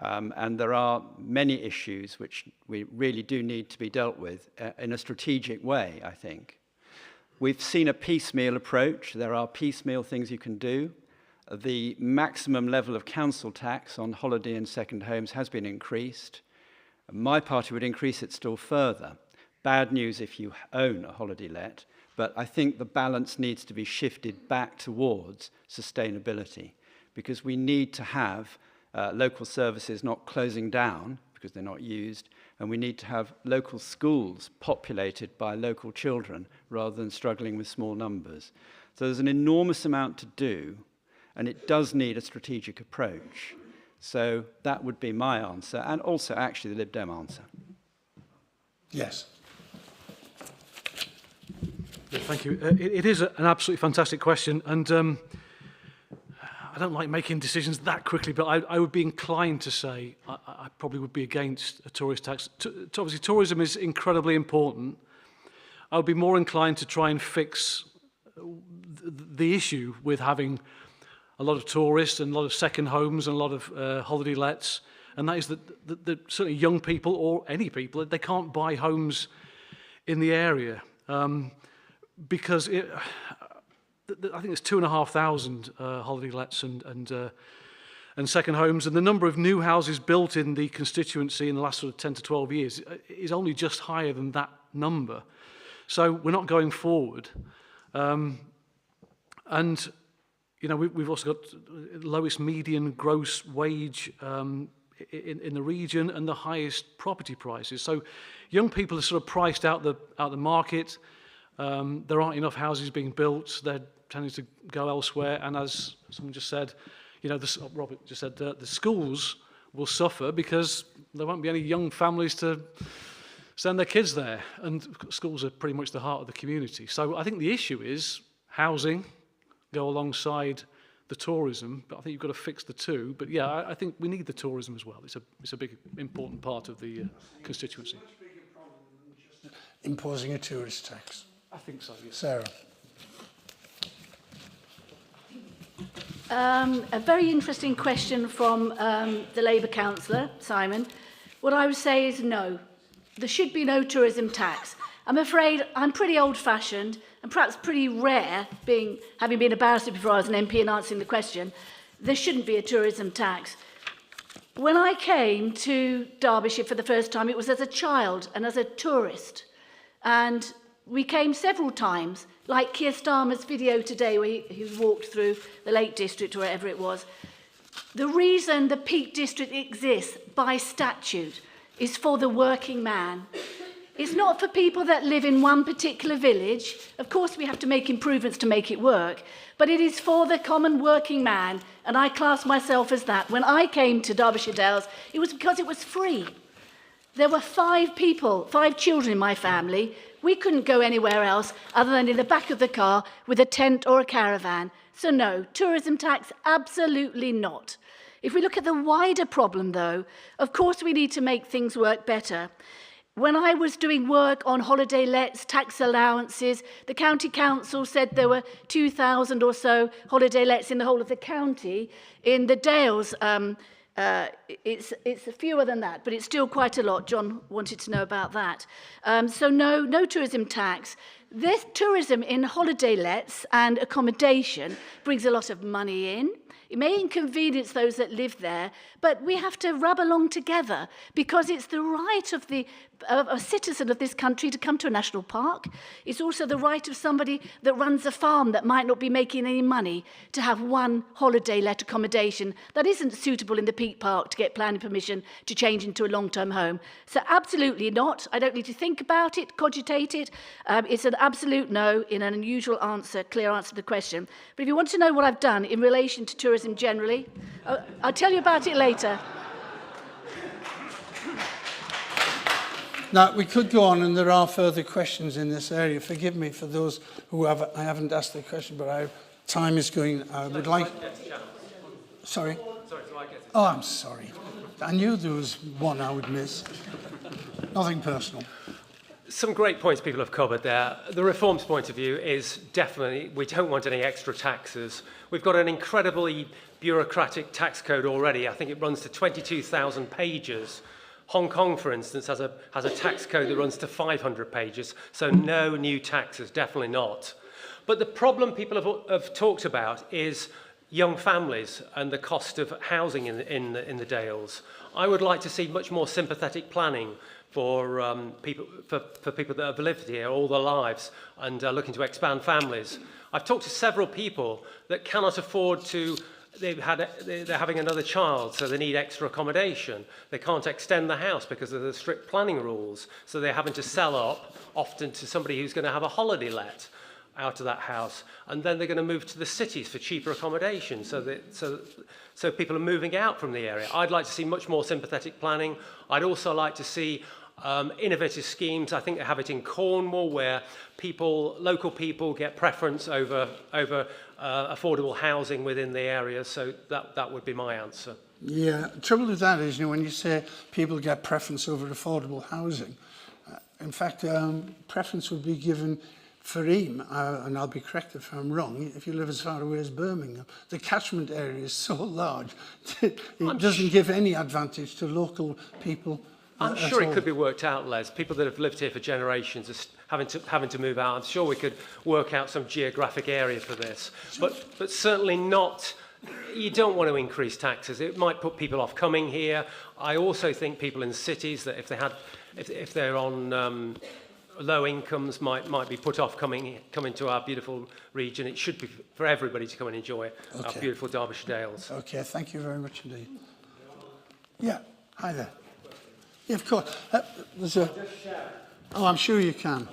And there are many issues which we really do need to be dealt with in a strategic way, I think. We've seen a piecemeal approach. There are piecemeal things you can do. The maximum level of council tax on holiday and second homes has been increased. My party would increase it still further. Bad news if you own a holiday let, but I think the balance needs to be shifted back towards sustainability, because we need to have local services not closing down because they're not used, and we need to have local schools populated by local children rather than struggling with small numbers. So there's an enormous amount to do, and it does need a strategic approach. So that would be my answer, and also actually the Lib Dem answer. Yes. Yeah, thank you. It is an absolutely fantastic question, and I don't like making decisions that quickly, but I would be inclined to say I probably would be against a tourist tax. Obviously, tourism is incredibly important. I would be more inclined to try and fix the issue with having a lot of tourists and a lot of second homes and a lot of holiday lets, and that is that certainly young people or any people, they can't buy homes in the area because I think there's 2,500 holiday lets and second homes, and the number of new houses built in the constituency in the last sort of 10 to 12 years is only just higher than that number. So we're not going forward. And you know, we've also got lowest median gross wage in the region and the highest property prices. So young people are sort of priced out the market. There aren't enough houses being built. They're tending to go elsewhere. And as someone just said, you know, Robert just said, the schools will suffer because there won't be any young families to send their kids there. And schools are pretty much the heart of the community. So I think the issue is housing, go alongside the tourism, but I think you've got to fix the two. But yeah, I think we need the tourism as well. It's a big, important part of the constituency. Imposing a tourist tax. I think so, yes. Sarah. A very interesting question from the Labour councillor, Simon. What I would say is no. There should be no tourism tax. I'm afraid I'm pretty old-fashioned and perhaps pretty rare, having been a barrister before I was an MP and answering the question. There shouldn't be a tourism tax. When I came to Derbyshire for the first time, it was as a child and as a tourist. And we came several times, like Keir Starmer's video today where he walked through the Lake District or wherever it was. The reason the Peak District exists by statute is for the working man. It's not for people that live in one particular village. Of course, we have to make improvements to make it work, but it is for the common working man, and I class myself as that. When I came to Derbyshire Dales, it was because it was free. There were 5 children in my family. We couldn't go anywhere else other than in the back of the car with a tent or a caravan. So no, tourism tax, absolutely not. If we look at the wider problem, though, of course we need to make things work better. When I was doing work on holiday lets, tax allowances, the county council said there were 2,000 or so holiday lets in the whole of the county. In the Dales, it's fewer than that, but it's still quite a lot. John wanted to know about that. So no tourism tax. This tourism in holiday lets and accommodation brings a lot of money in. It may inconvenience those that live there, but we have to rub along together because it's the right of a citizen of this country to come to a national park. It's also the right of somebody that runs a farm that might not be making any money to have one holiday let accommodation that isn't suitable in the Peak Park to get planning permission to change into a long-term home. So absolutely not. I don't need to think about it, cogitate it. It's an absolute no in an unusual answer, clear answer to the question. But if you want to know what I've done in relation to tourism generally, I'll tell you about it later. Now, we could go on, and there are further questions in this area. Forgive me for those who I haven't asked the question, but time is going. I would like... Sorry? Oh, I'm sorry. I knew there was one I would miss. Nothing personal. Some great points people have covered there. The Reform's point of view is definitely we don't want any extra taxes. We've got an incredibly bureaucratic tax code already. I think it runs to 22,000 pages. Hong Kong, for instance, has a tax code that runs to 500 pages, so no new taxes, definitely not. But the problem people have talked about is young families and the cost of housing in the Dales. I would like to see much more sympathetic planning for people that have lived here all their lives and are looking to expand families. I've talked to several people that cannot afford to. They're having another child, so they need extra accommodation. They can't extend the house because of the strict planning rules, so they're having to sell up, often to somebody who's going to have a holiday let out of that house, and then they're going to move to the cities for cheaper accommodation, so people are moving out from the area. I'd like to see much more sympathetic planning. I'd also like to see innovative schemes. I think they have it in Cornwall, where local people get preference over affordable housing within the area. So that would be my answer. Yeah, the trouble with that is, when you say people get preference over affordable housing, in fact, preference would be given for Eam, and I'll be correct if I'm wrong, if you live as far away as Birmingham. The catchment area is so large, it doesn't give any advantage to local people. I'm sure it could be worked out, Les. People that have lived here for generations are having to move out. I'm sure we could work out some geographic area for this. But certainly not, you don't want to increase taxes. It might put people off coming here. I also think people in cities that if they're on low incomes might be put off coming to our beautiful region. It should be for everybody to come and enjoy our beautiful Derbyshire Dales. Okay, thank you very much indeed. Yeah, hi there. Yeah, of course. There's a... Oh, I'm sure you can.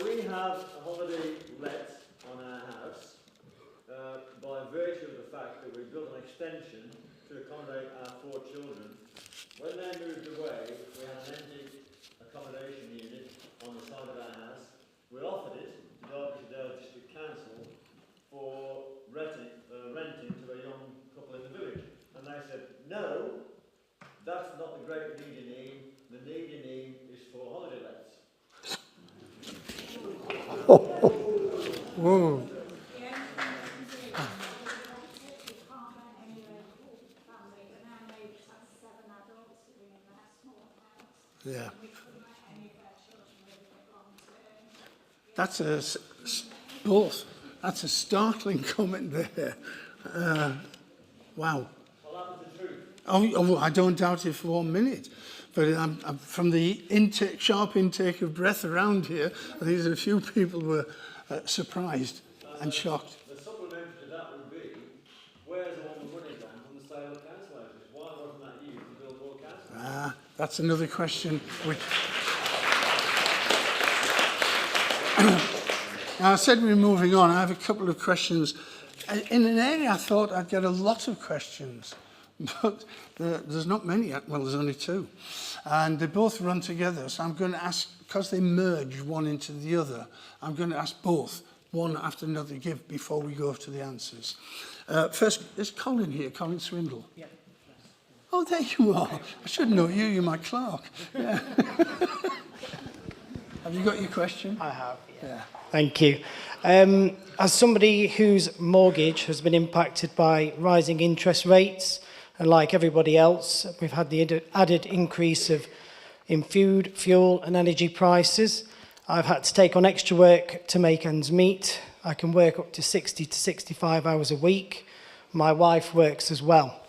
We have a holiday let on our house by virtue of the fact that we built an extension to accommodate our 4 children. When they moved away, we had an empty that's not the great need in Eam. The need in Eam is for holiday lets. Whoa. Yeah. That's both. That's a startling comment there. Wow. Oh, I don't doubt it for 1 minute. But from the sharp intake of breath around here, I think there's a few people were surprised and shocked. The supplementary to that would be, where's all the money gone from the sale of council houses? Why wasn't that used to build more council houses? That's another question which... Now, I said we're moving on. I have a couple of questions. In an area I thought I'd get a lot of questions, but there's not many. Well, there's only two. And they both run together. So I'm going to ask, because they merge one into the other, I'm going to ask both, one after another, before we go to the answers. First, is Colin here? Colin Swindle? Yeah. Oh, there you are. I should know you. You're my clerk. Yeah. Have you got your question? I have, yeah. Thank you. As somebody whose mortgage has been impacted by rising interest rates, and like everybody else, we've had the added increase in food, fuel and energy prices. I've had to take on extra work to make ends meet. I can work up to 60 to 65 hours a week. My wife works as well.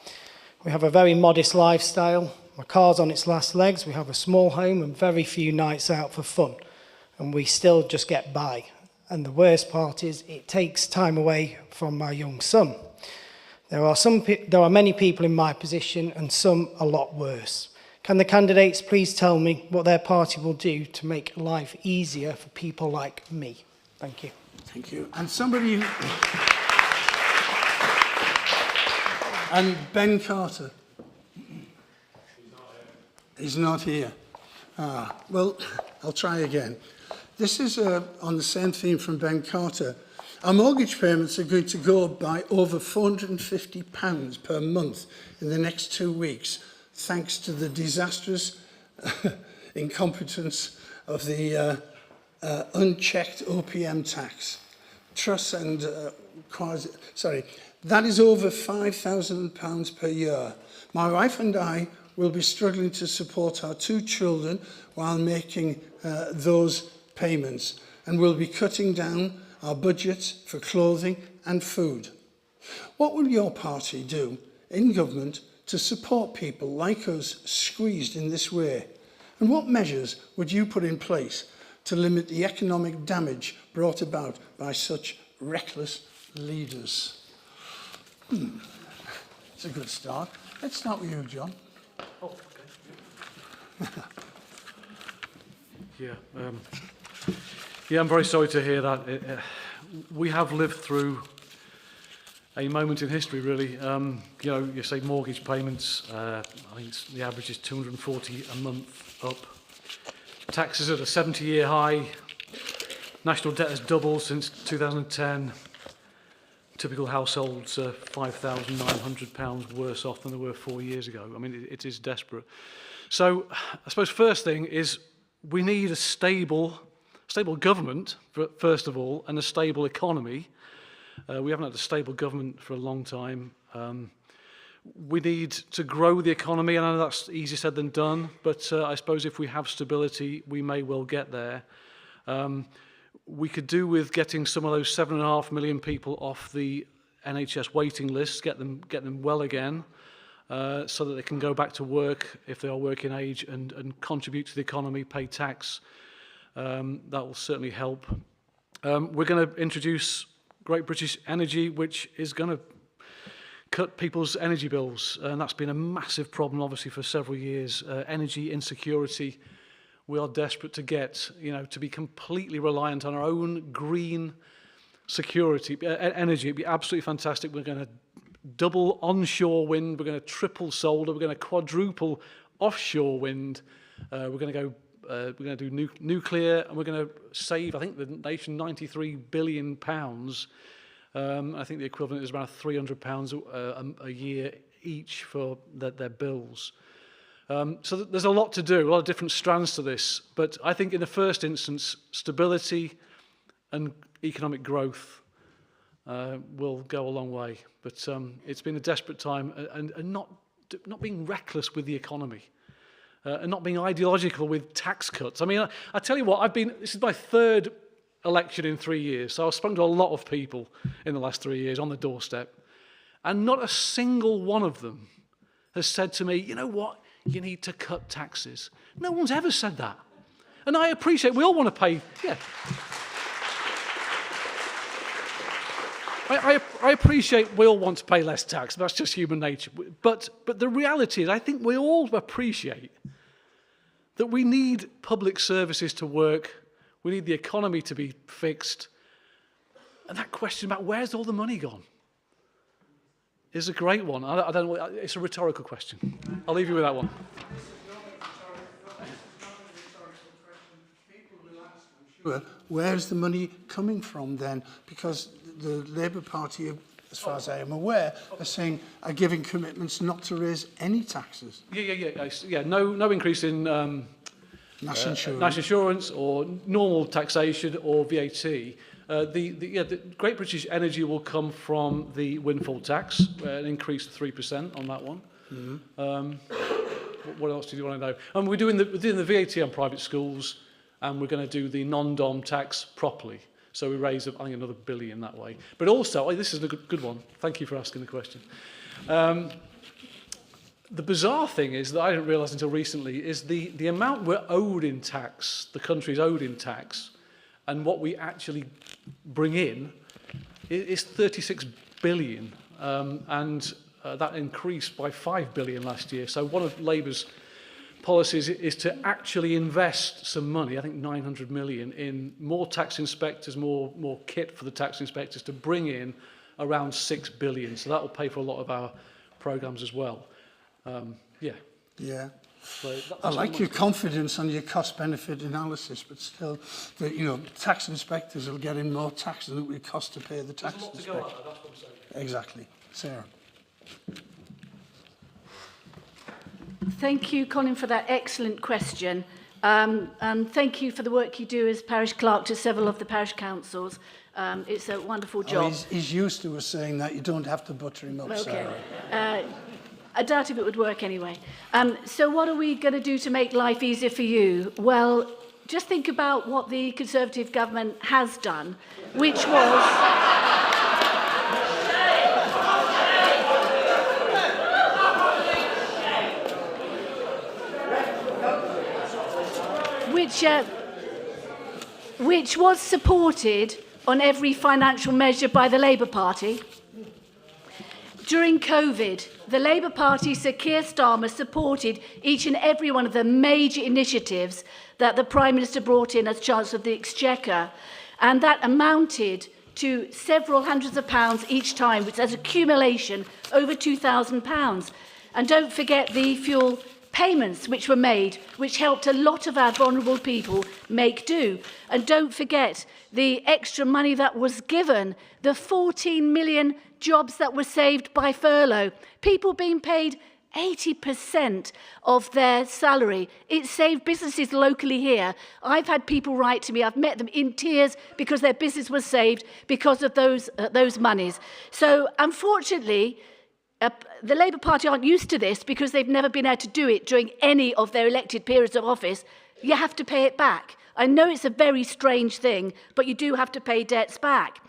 We have a very modest lifestyle. My car's on its last legs. We have a small home and very few nights out for fun. And we still just get by. And the worst part is it takes time away from my young son. There are many people in my position and some a lot worse. Can the candidates please tell me what their party will do to make life easier for people like me? Thank you. Thank you. And somebody... And Ben Carter. He's not here. Well, I'll try again. This is on the same theme from Ben Carter. Our mortgage payments are going to go up by over £450 per month in the next 2 weeks, thanks to the disastrous incompetence of the unchecked OPM tax. Trusts and that is over £5,000 per year. My wife and I will be struggling to support our 2 children while making those payments, and we'll be cutting down our budgets for clothing and food. What will your party do in government to support people like us squeezed in this way? And what measures would you put in place to limit the economic damage brought about by such reckless leaders? It's a good start. Let's start with you, John. Oh, okay. Yeah, I'm very sorry to hear that. We have lived through a moment in history, really. You say mortgage payments. I think the average is 240 a month up. Taxes at a 70-year high. National debt has doubled since 2010. Typical households are £5,900 worse off than they were 4 years ago. I mean, it is desperate. So I suppose first thing is we need a stable government, first of all, and a stable economy. We haven't had a stable government for a long time. We need to grow the economy. I know that's easier said than done, but I suppose if we have stability, we may well get there. We could do with getting some of those 7.5 million people off the NHS waiting lists, get them well again, so that they can go back to work if they are working age and contribute to the economy, pay tax. That will certainly help. We're going to introduce Great British Energy, which is going to cut people's energy bills, and that's been a massive problem, obviously, for several years. Energy insecurity. We are desperate to get, to be completely reliant on our own green security, energy. It'd be absolutely fantastic. We're going to double onshore wind. We're going to triple solar. We're going to quadruple offshore wind. We're going to do nuclear, and we're going to save, I think, the nation £93 billion. I think the equivalent is around £300 a year each for their bills. So there's a lot to do, a lot of different strands to this. But I think in the first instance, stability and economic growth will go a long way. But it's been a desperate time, and not being reckless with the economy. And not being ideological with tax cuts. I mean, I tell you what, this is my third election in 3 years, so I've spoken to a lot of people in the last 3 years on the doorstep, and not a single one of them has said to me, you know what, you need to cut taxes. No one's ever said that. And I appreciate, we all want to pay, yeah. I appreciate we all want to pay less tax, that's just human nature. But the reality is, I think we all appreciate that we need public services to work, we need the economy to be fixed, and that question about where's all the money gone is a great one. I don't know, it's a rhetorical question. I'll leave you with that one. Where's the money coming from then? Because the Labour Party, as far as I am aware, are giving commitments not to raise any taxes. Yeah. No increase in national insurance or normal taxation or VAT. The Great British Energy will come from the windfall tax, an increase of 3% on that one. Mm-hmm. What else do you want to know? And we're doing the VAT on private schools, and we're going to do the non-dom tax properly. So we raise, I think, another £1 billion that way. But also, this is a good one. Thank you for asking the question. The bizarre thing is that I didn't realise until recently is the amount we're owed in tax, the country's owed in tax, and what we actually bring in is 36 billion. And that increased by 5 billion last year. So one of Labour's policies is to actually invest some money, I think 900 million, in more tax inspectors, more kit for the tax inspectors to bring in around 6 billion. So that will pay for a lot of our programmes as well. Yeah. So I like your confidence on your cost-benefit analysis, but still, tax inspectors will get in more tax than it would cost to pay the tax inspector. There's a lot to go at, that's what I'm saying. Exactly. Sarah. Thank you, Colin, for that excellent question. And thank you for the work you do as parish clerk to several of the parish councils. It's a wonderful job. He's used to us saying that. You don't have to butter him up, Okay. Sarah. I doubt if it would work anyway. So what are we going to do to make life easier for you? Well, just think about what the Conservative government has done, which was supported on every financial measure by the Labour Party. During COVID, the Labour Party, Sir Keir Starmer, supported each and every one of the major initiatives that the Prime Minister brought in as Chancellor of the Exchequer, and that amounted to several hundreds of pounds each time, which is accumulation over £2,000. And don't forget the fuel payments which were made, which helped a lot of our vulnerable people make do. And don't forget the extra money that was given, the 14 million jobs that were saved by furlough, people being paid 80% of their salary. It saved businesses locally here. I've had people write to me, I've met them in tears because their business was saved because of those monies. So unfortunately, the Labour Party aren't used to this because they've never been able to do it during any of their elected periods of office. You have to pay it back. I know it's a very strange thing, but you do have to pay debts back.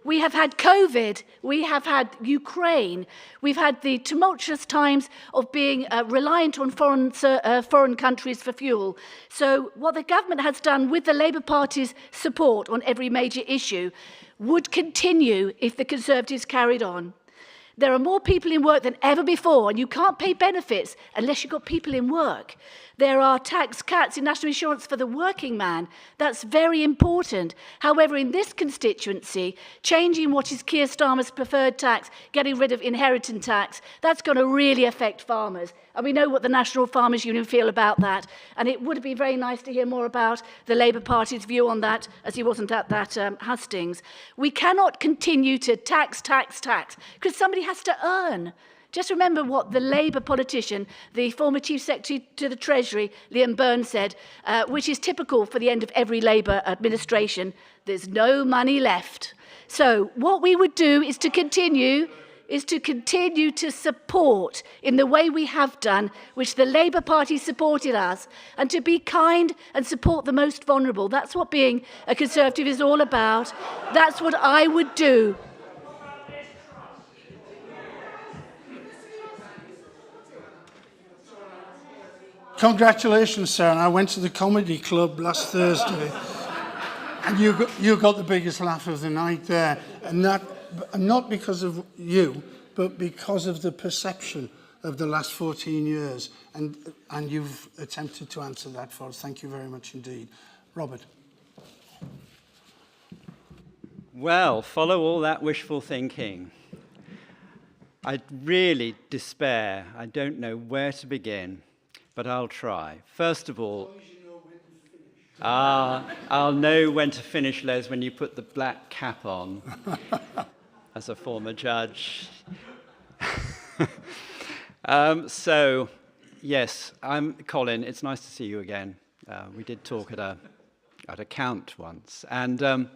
We have had COVID, we have had Ukraine, we've had the tumultuous times of being reliant on foreign countries for fuel. So what the government has done with the Labour Party's support on every major issue would continue if the Conservatives carried on. There are more people in work than ever before, and you can't pay benefits unless you've got people in work. There are tax cuts in national insurance for the working man. That's very important. However, in this constituency, changing what is Keir Starmer's preferred tax, getting rid of inheritance tax, that's going to really affect farmers. And we know what the National Farmers Union feel about that. And it would be very nice to hear more about the Labour Party's view on that, as he wasn't at that Hustings. We cannot continue to tax, because somebody has to earn. Just remember what the Labour politician, the former Chief Secretary to the Treasury, Liam Byrne, said, which is typical for the end of every Labour administration. There's no money left. So what we would do is to continue to support in the way we have done, which the Labour Party supported us, and to be kind and support the most vulnerable. That's what being a Conservative is all about. That's what I would do. Congratulations, Sarah. I went to the comedy club last Thursday, and you got the biggest laugh of the night there. And that, not because of you, but because of the perception of the last 14 years. And you've attempted to answer that for us. Thank you very much indeed. Robert. Well, follow all that wishful thinking. I really despair. I don't know where to begin, but I'll try. First of all, I'll know when to finish, Les, when you put the black cap on as a former judge. So, yes, I'm Colin. It's nice to see you again. We did talk at a count once. And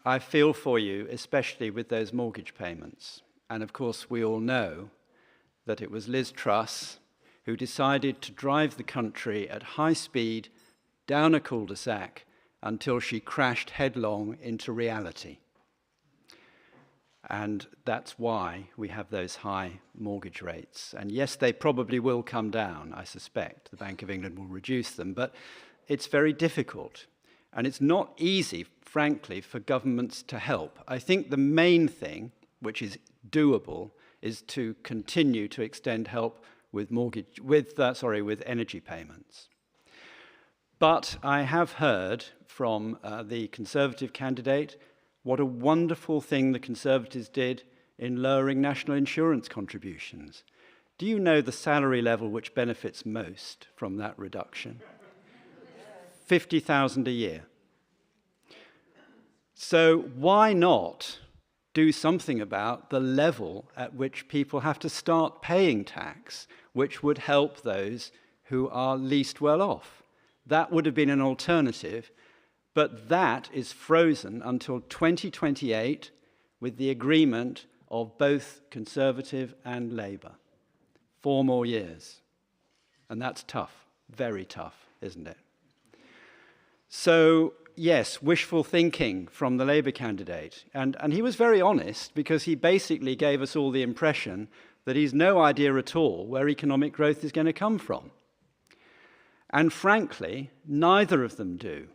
I feel for you, especially with those mortgage payments. And of course, we all know that it was Liz Truss who decided to drive the country at high speed down a cul-de-sac until she crashed headlong into reality. And that's why we have those high mortgage rates. And yes, they probably will come down, I suspect. The Bank of England will reduce them, but it's very difficult. And it's not easy, frankly, for governments to help. I think the main thing, which is doable, is to continue to extend help with energy payments. But I have heard from the Conservative candidate what a wonderful thing the Conservatives did in lowering national insurance contributions. Do you know the salary level which benefits most from that reduction? 50,000 a year. So why not do something about the level at which people have to start paying tax, which would help those who are least well off? That would have been an alternative, but that is frozen until 2028 with the agreement of both Conservative and Labour. 4 more years. And that's tough, very tough, isn't it? So, yes, wishful thinking from the Labour candidate. And he was very honest because he basically gave us all the impression that he's no idea at all where economic growth is going to come from. And frankly, neither of them do.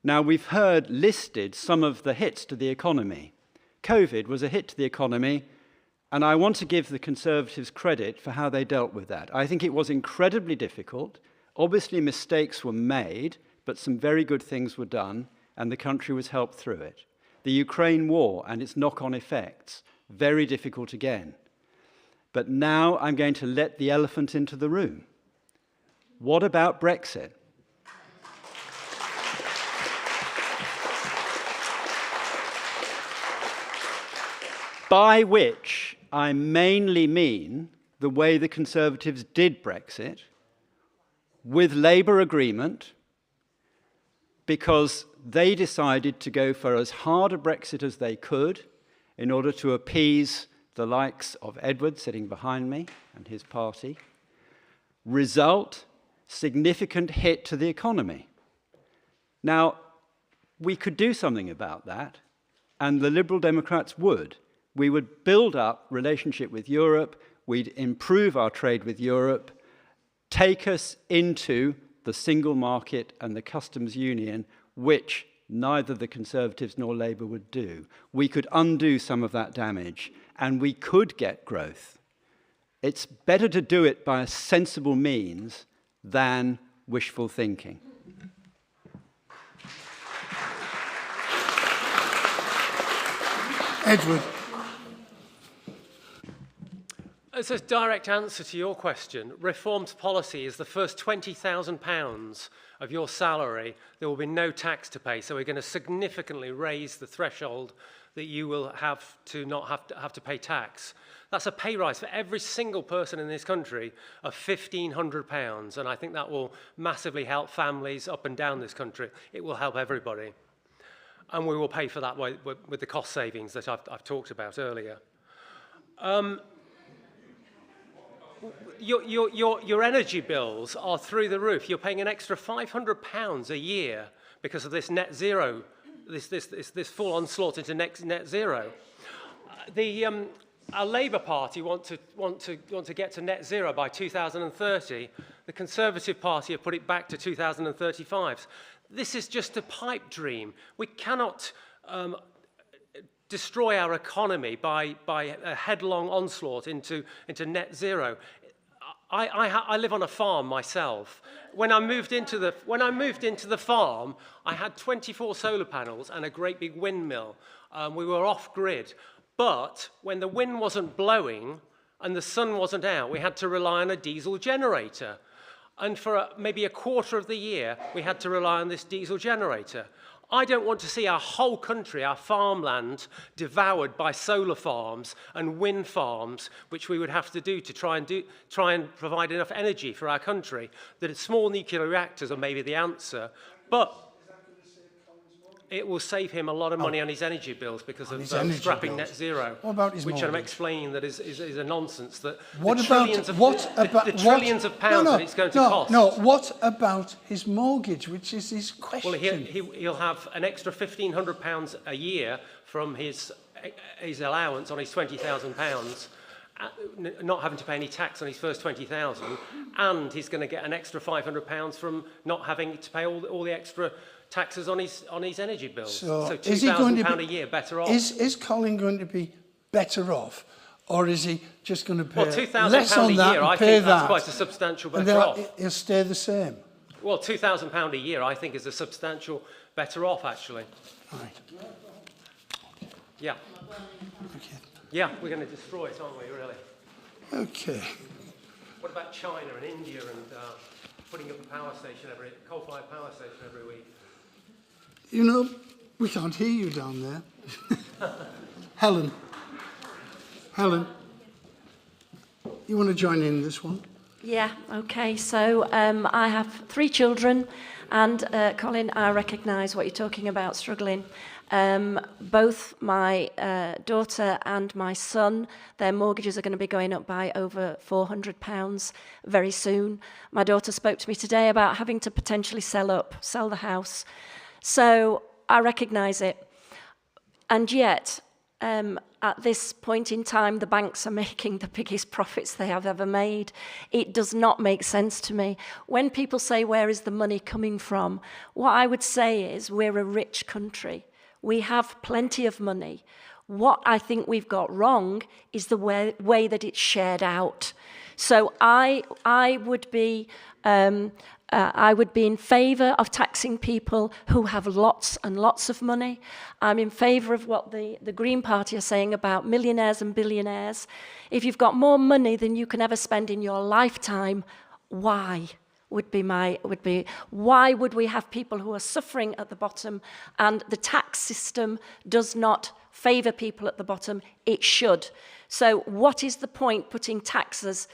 Now, we've heard listed some of the hits to the economy. COVID was a hit to the economy, and I want to give the Conservatives credit for how they dealt with that. I think it was incredibly difficult. Obviously, mistakes were made, but some very good things were done, and the country was helped through it. The Ukraine war and its knock-on effects, very difficult again. But now I'm going to let the elephant into the room. What about Brexit? By which I mainly mean the way the Conservatives did Brexit, with Labour agreement, because they decided to go for as hard a Brexit as they could in order to appease the likes of Edward sitting behind me and his party. Result, significant hit to the economy. Now, we could do something about that, and the Liberal Democrats would. We would build up relationship with Europe, we'd improve our trade with Europe, take us into the single market and the customs union, which neither the Conservatives nor Labour would do. We could undo some of that damage, and we could get growth. It's better to do it by a sensible means than wishful thinking. Edward. As a direct answer to your question, reformed policy is the first £20,000 of your salary. There will be no tax to pay, so we're going to significantly raise the threshold that you will have to not have to pay tax. That's a pay rise for every single person in this country of £1,500. And I think that will massively help families up and down this country. It will help everybody. And we will pay for that with the cost savings that I've talked about earlier. Your energy bills are through the roof. You're paying an extra £500 a year because of this net zero, this full onslaught into net zero. Our Labour Party want to get to net zero by 2030. The Conservative Party have put it back to 2035. This is just a pipe dream. We cannot destroy our economy by a headlong onslaught into net zero. I live on a farm myself. When I moved into the farm, I had 24 solar panels and a great big windmill. We were off grid, but when the wind wasn't blowing and the sun wasn't out, we had to rely on a diesel generator. And for maybe a quarter of the year, we had to rely on this diesel generator. I don't want to see our whole country, our farmland, devoured by solar farms and wind farms, which we would have to do to try and provide enough energy for our country. That small nuclear reactors are maybe the answer, but it will save him a lot of money on his energy bills because of scrapping net zero. What about his which mortgage? I'm explaining that is a nonsense. That What the about trillions of pounds that it's going to cost. No, what about his mortgage, which is his question? Well, he'll have an extra £1,500 a year from his allowance on his £20,000, not having to pay any tax on his first £20,000, and he's going to get an extra £500 from not having to pay all the extra taxes on his energy bills. So £2,000 a year better off. Is Colin going to be better off, or is he just going to pay less on that? £2,000 a year, I think that's quite a substantial better off. He'll stay the same. Well, £2,000 a year, I think, is a substantial better off, actually. Right. Yeah. Okay. Yeah, we're going to destroy it, aren't we, really? Okay. What about China and India and putting up a coal-fired power station every week? You know, we can't hear you down there. Helen, you want to join in this one? Yeah, okay. So I have 3 children, and Colin, I recognise what you're talking about, struggling. Both my daughter and my son, their mortgages are going to be going up by over £400 very soon. My daughter spoke to me today about having to potentially sell the house. So I recognise it. And yet, at this point in time, the banks are making the biggest profits they have ever made. It does not make sense to me. When people say, where is the money coming from? What I would say is we're a rich country. We have plenty of money. What I think we've got wrong is the way that it's shared out. So I would be in favour of taxing people who have lots and lots of money. I'm in favour of what the Green Party are saying about millionaires and billionaires. If you've got more money than you can ever spend in your lifetime, why? Why would we have people who are suffering at the bottom, and the tax system does not favour people at the bottom? It should. So what is the point putting taxes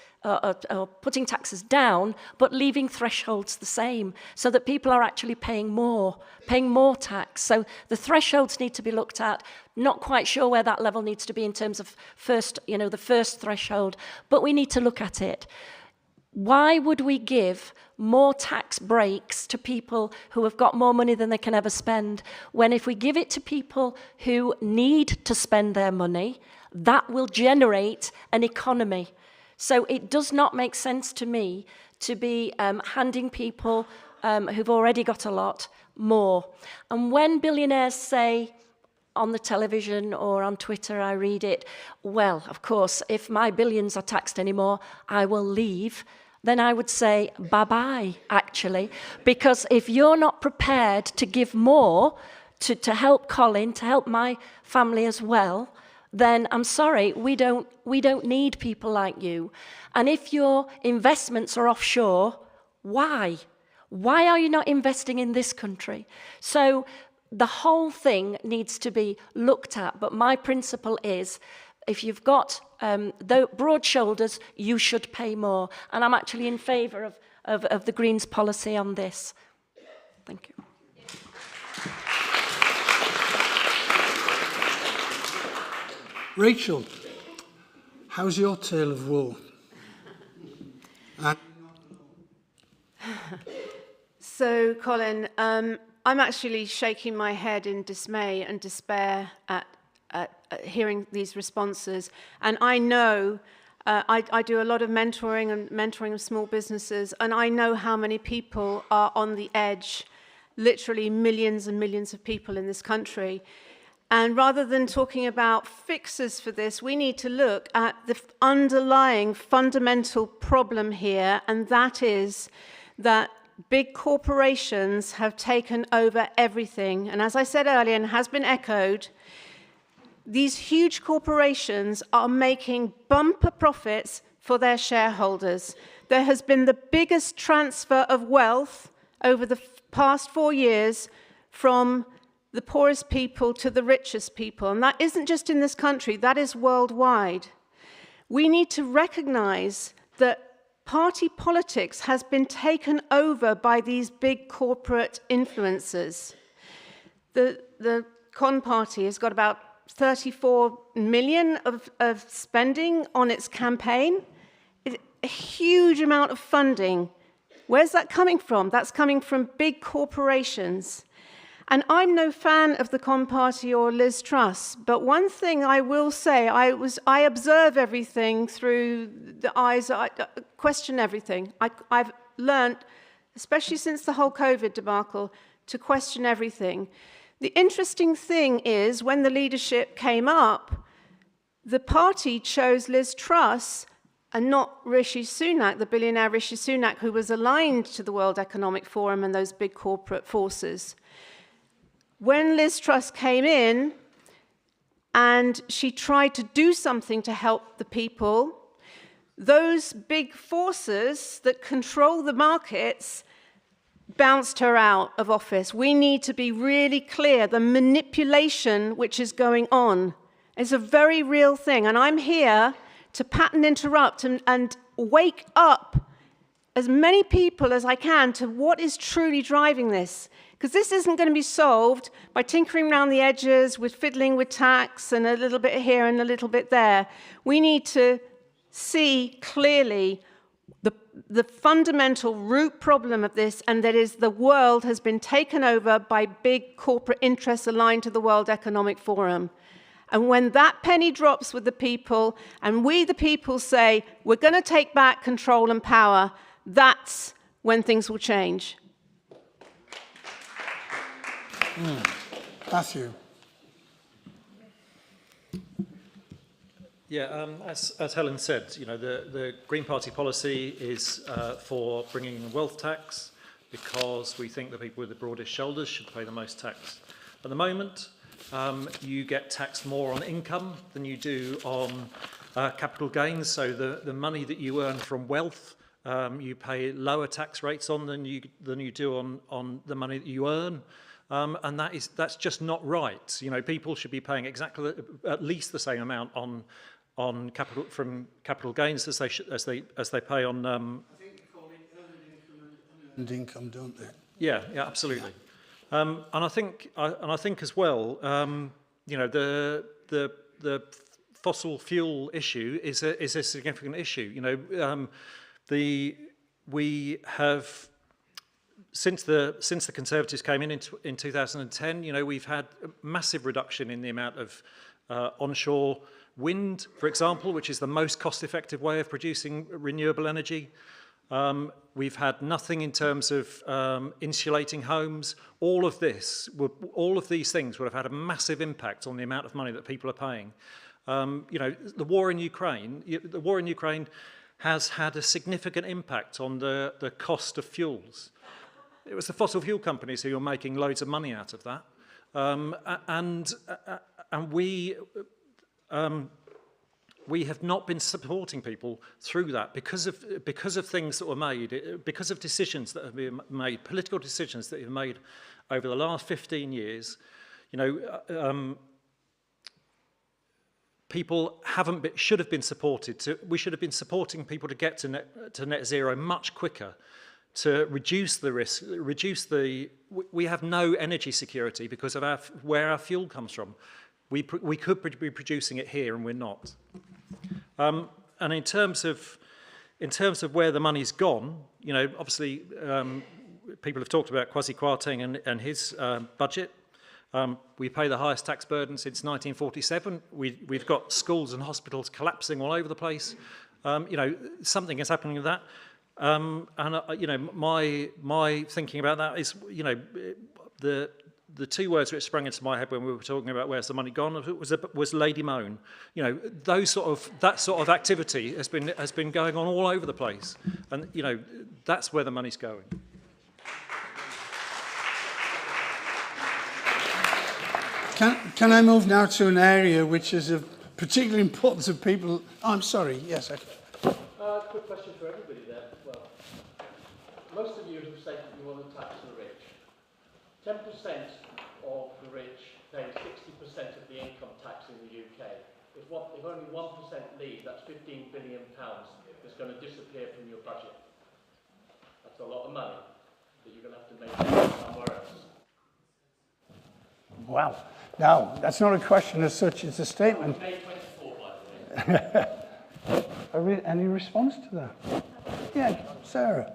down but leaving thresholds the same so that people are actually paying more tax? So the thresholds need to be looked at. Not quite sure where that level needs to be in terms of the first threshold, but we need to look at it. Why would we give more tax breaks to people who have got more money than they can ever spend, when if we give it to people who need to spend their money, that will generate an economy? So it does not make sense to me to be handing people who've already got a lot more. And when billionaires say on the television or on Twitter, I read it, well, of course, if my billions are taxed anymore, I will leave. Then I would say bye-bye, actually, because if you're not prepared to give more to help Colin, to help my family as well, then I'm sorry, we don't need people like you. And if your investments are offshore, why? Why are you not investing in this country? So the whole thing needs to be looked at, but my principle is if you've got broad shoulders, you should pay more. And I'm actually in favour of the Greens policy on this. Thank you. Rachel, how's your tale of woe? So, Colin, I'm actually shaking my head in dismay and despair at hearing these responses. And I know, I do a lot of mentoring of small businesses, and I know how many people are on the edge, literally millions and millions of people in this country. And rather than talking about fixes for this, we need to look at the underlying fundamental problem here, and that is that big corporations have taken over everything. And as I said earlier, and has been echoed, these huge corporations are making bumper profits for their shareholders. There has been the biggest transfer of wealth over the past 4 years from the poorest people to the richest people. And that isn't just in this country, that is worldwide. We need to recognize that party politics has been taken over by these big corporate influencers. The Con Party has got about 34 million of spending on its campaign. It's a huge amount of funding. Where's that coming from? That's coming from big corporations. And I'm no fan of the Con Party or Liz Truss, but one thing I will say, I observe everything through the eyes, I question everything. I've learned, especially since the whole COVID debacle, to question everything. The interesting thing is, when the leadership came up, the party chose Liz Truss and not Rishi Sunak, the billionaire Rishi Sunak, who was aligned to the World Economic Forum and those big corporate forces. When Liz Truss came in and she tried to do something to help the people, those big forces that control the markets bounced her out of office. We need to be really clear. The manipulation which is going on is a very real thing. And I'm here to pattern interrupt and wake up as many people as I can to what is truly driving this. Because this isn't going to be solved by tinkering around the edges with fiddling with tax and a little bit here and a little bit there. We need to see clearly the fundamental root problem of this, and that is the world has been taken over by big corporate interests aligned to the World Economic Forum. And when that penny drops with the people, and we the people say, we're going to take back control and power, that's when things will change. Matthew. Yeah, as Helen said, you know, the Green Party policy is for bringing in a wealth tax because we think the people with the broadest shoulders should pay the most tax. At the moment, you get taxed more on income than you do on capital gains. So the money that you earn from wealth, you pay lower tax rates on than you do on the money that you earn. And that's just not right. You know, people should be paying exactly at least the same amount on capital from capital gains as they pay on. I think they call it earned income, don't they? Yeah, absolutely. And I think as well, you know, the fossil fuel issue is a significant issue. You know, we have. Since the Conservatives came in 2010, you know, we've had a massive reduction in the amount of onshore wind, for example, which is the most cost-effective way of producing renewable energy. We've had nothing in terms of insulating homes. All of these things would have had a massive impact on the amount of money that people are paying. You know, the war in Ukraine has had a significant impact on the cost of fuels. It was the fossil fuel companies who were making loads of money out of that, and we have not been supporting people through that because of things that were made, because of decisions that have been made, political decisions that have been made over the last 15 years. You know, people should have been supported. We should have been supporting people to get to net zero much quicker, to reduce the risk, we have no energy security because of where our fuel comes from. We could be producing it here and we're not. And in terms of where the money's gone, you know, obviously people have talked about Kwasi Kwarteng and his budget. We pay the highest tax burden since 1947. We've got schools and hospitals collapsing all over the place. You know, something is happening with that. You know, my thinking about that is, you know, the two words which sprang into my head when we were talking about where's the money gone was Lady Moan. You know, that sort of activity has been going on all over the place, and you know, that's where the money's going. Can I move now to an area which is of particular importance to people? Oh, I'm sorry. Yes. Quick question for everybody there. Well, most of you have said that you want to tax the rich. 10% of the rich pay 60% of the income tax in the UK. If only 1% leave, that's £15 billion that's going to disappear from your budget. That's a lot of money that you're going to have to make somewhere else. Wow. Now, that's not a question as such, it's a statement. May 24, by the way. Any response to that? Yeah, Sarah.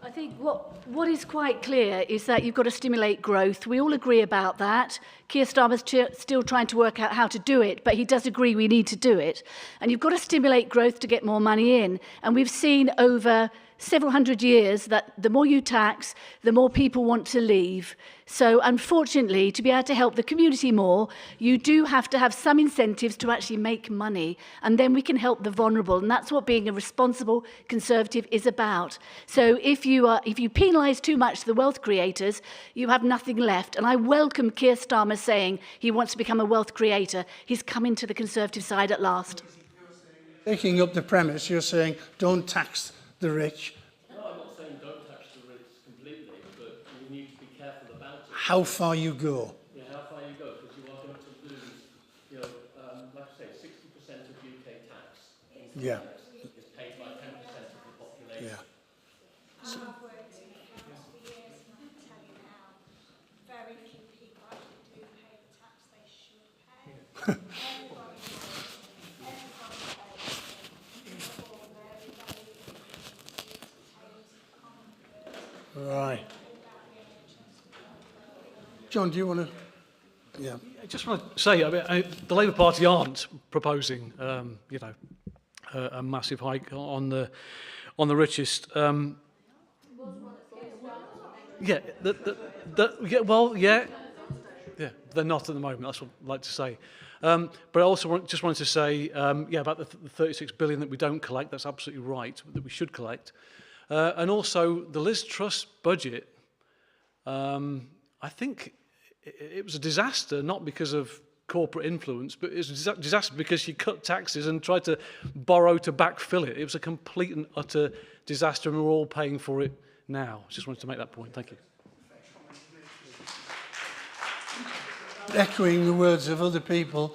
I think what is quite clear is that you've got to stimulate growth. We all agree about that. Keir Starmer's still trying to work out how to do it, but he does agree we need to do it. And you've got to stimulate growth to get more money in. And we've seen over several hundred years that the more you tax, the more people want to leave. So unfortunately, to be able to help the community more, you do have to have some incentives to actually make money, and then we can help the vulnerable. And that's what being a responsible Conservative is about. So if you penalise too much the wealth creators, you have nothing left. And I welcome Keir Starmer saying he wants to become a wealth creator. He's coming to the Conservative side at last. Taking up the premise, you're saying don't tax the rich. No, I'm not saying don't tax the rich completely, but you need to be careful about it. How far you go. Yeah, how far you go, because you are going to lose, you know, like I say, 60% of UK tax is paid by 10% of the population. Yeah. So, I've worked in accounts for years, and I can tell you now, very few people actually do pay the tax they should pay. Everybody pays before very, very right. John, do you want to? Yeah. I just want to say, the Labour Party aren't proposing, you know, a massive hike on the richest. Yeah, yeah, they're not at the moment. That's what I'd like to say. But I also wanted to say, yeah, about the 36 billion that we don't collect. That's absolutely right, that we should collect. And also the Liz Truss budget. I think it was a disaster, not because of corporate influence, but it was a disaster because she cut taxes and tried to borrow to backfill it. It was a complete and utter disaster, and we're all paying for it now. Just wanted to make that point. Thank you. Echoing the words of other people,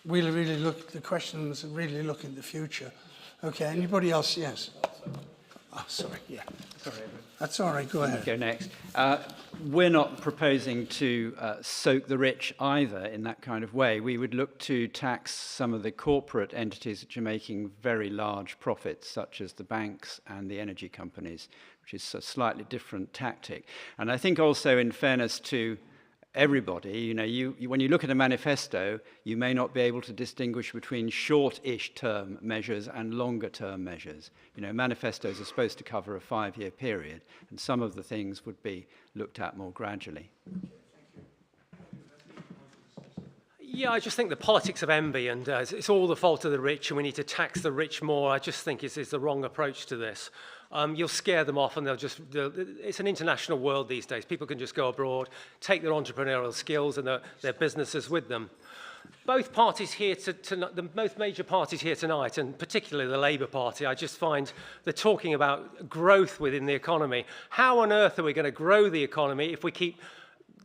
we'll really look at the questions and really look in the future. Okay, anybody else? Yes. Oh, sorry, yeah. Sorry. That's all right, go ahead. Go next. We're not proposing to soak the rich either in that kind of way. We would look to tax some of the corporate entities which are making very large profits, such as the banks and the energy companies, which is a slightly different tactic. And I think also, in fairness to everybody, you know, when you look at a manifesto, you may not be able to distinguish between short-ish term measures and longer-term measures. You know, manifestos are supposed to cover a 5-year period, and some of the things would be looked at more gradually. Yeah, I just think the politics of envy and it's all the fault of the rich and we need to tax the rich more, I just think is the wrong approach to this. You'll scare them off and it's an international world these days. People can just go abroad, take their entrepreneurial skills and their businesses with them. Both parties here, both major parties here tonight, and particularly the Labour Party, I just find they're talking about growth within the economy. How on earth are we going to grow the economy if we keep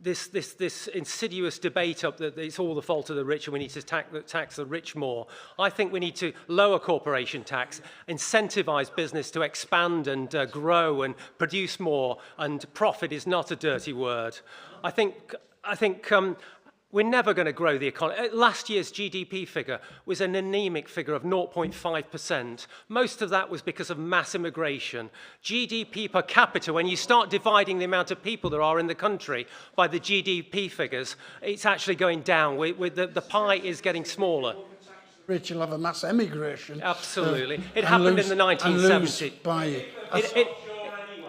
this insidious debate up that it's all the fault of the rich and we need to tax the rich more. I think we need to lower corporation tax, incentivize business to expand and grow and produce more, and profit is not a dirty word. I think we're never going to grow the economy. Last year's GDP figure was an anemic figure of 0.5%. Most of that was because of mass immigration. GDP per capita, when you start dividing the amount of people there are in the country by the GDP figures, it's actually going down. The pie is getting smaller. Rich, you'll have a mass emigration. Absolutely. It happened in the 1970s.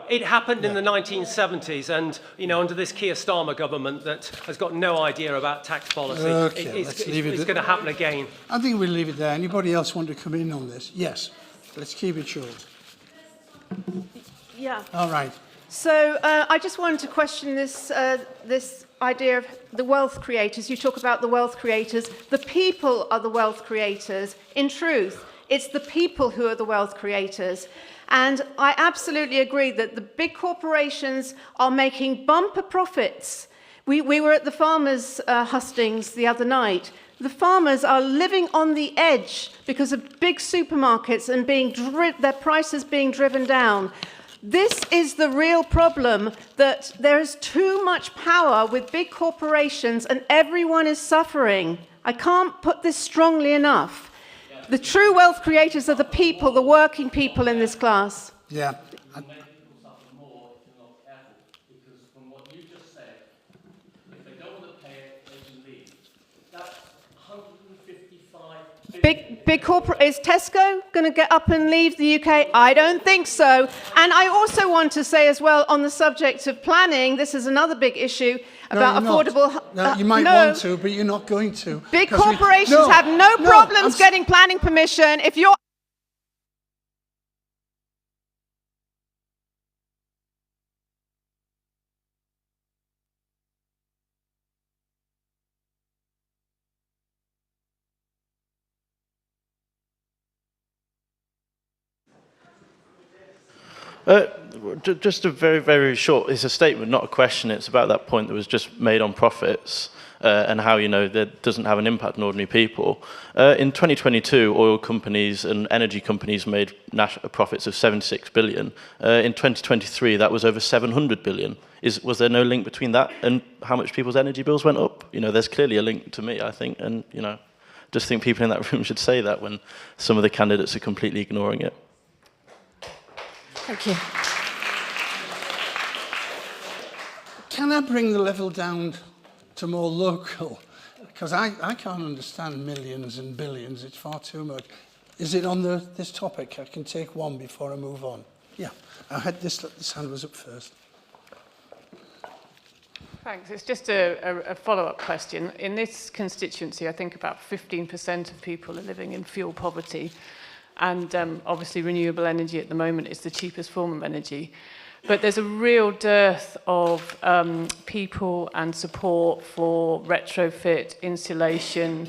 It happened in the 1970s, and under this Keir Starmer government that has got no idea about tax policy, it's going to happen again. I think we'll leave it there. Anybody else want to come in on this? Yes. Let's keep it short. Yeah. All right. So I just wanted to question this idea of the wealth creators. You talk about the wealth creators. The people are the wealth creators. In truth, it's the people who are the wealth creators. And I absolutely agree that the big corporations are making bumper profits. We were at the farmers' hustings the other night. The farmers are living on the edge because of big supermarkets and their prices being driven down. This is the real problem, that there is too much power with big corporations and everyone is suffering. I can't put this strongly enough. The true wealth creators are the people, the working people in this class. Yeah. Big corporate, is Tesco going to get up and leave the UK? I don't think so. And I also want to say as well, on the subject of planning, this is another big issue about affordable... No, you might want to, but you're not going to. Big corporations have no problems getting planning permission. If you're... Just a very, very short, it's a statement, not a question. It's about that point that was just made on profits and how, that doesn't have an impact on ordinary people. In 2022, oil companies and energy companies made profits of 76 billion. In 2023, that was over 700 billion. Was there no link between that and how much people's energy bills went up? There's clearly a link to me, I think, and, just think people in that room should say that when some of the candidates are completely ignoring it. Thank you. Can I bring the level down to more local? Because I can't understand millions and billions. It's far too much. Is it on this topic? I can take one before I move on. Yeah, I had this hand was up first. Thanks. It's just a follow-up question. In this constituency, I think about 15% of people are living in fuel poverty. And obviously renewable energy at the moment is the cheapest form of energy. But there's a real dearth of people and support for retrofit, insulation,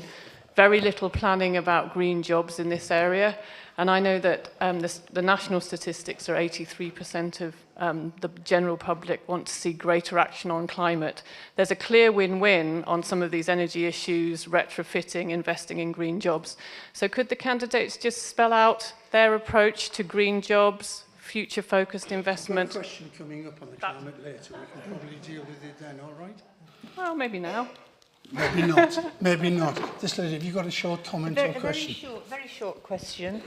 very little planning about green jobs in this area. And I know that the national statistics are 83% of the general public want to see greater action on climate. There's a clear win-win on some of these energy issues, retrofitting, investing in green jobs. So could the candidates just spell out their approach to green jobs, future-focused investment? We've got a question coming up on the climate later. We can probably deal with it then, all right? Well, maybe now. Maybe not. Maybe not. This lady, have you got a short comment or question? Very short question.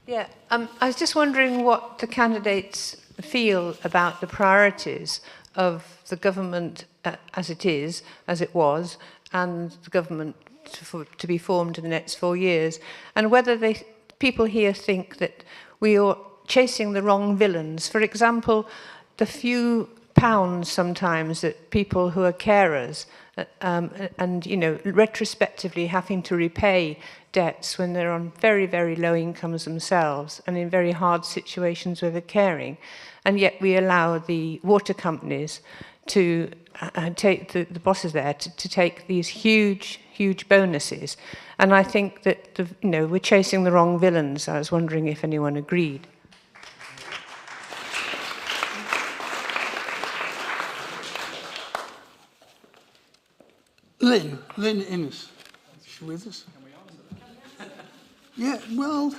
Yeah. I was just wondering what the candidates feel about the priorities of the government as it was, and the government to be formed in the next 4 years, and whether people here think that we are chasing the wrong villains. For example, the few pounds sometimes that people who are carers and retrospectively having to repay debts when they're on very, very low incomes themselves and in very hard situations where they're caring, and yet we allow the water companies to take the bosses there to take these huge bonuses. And I think that we're chasing the wrong villains. I was wondering if anyone agreed. Lynn Innes. Is she with us? Yeah, well,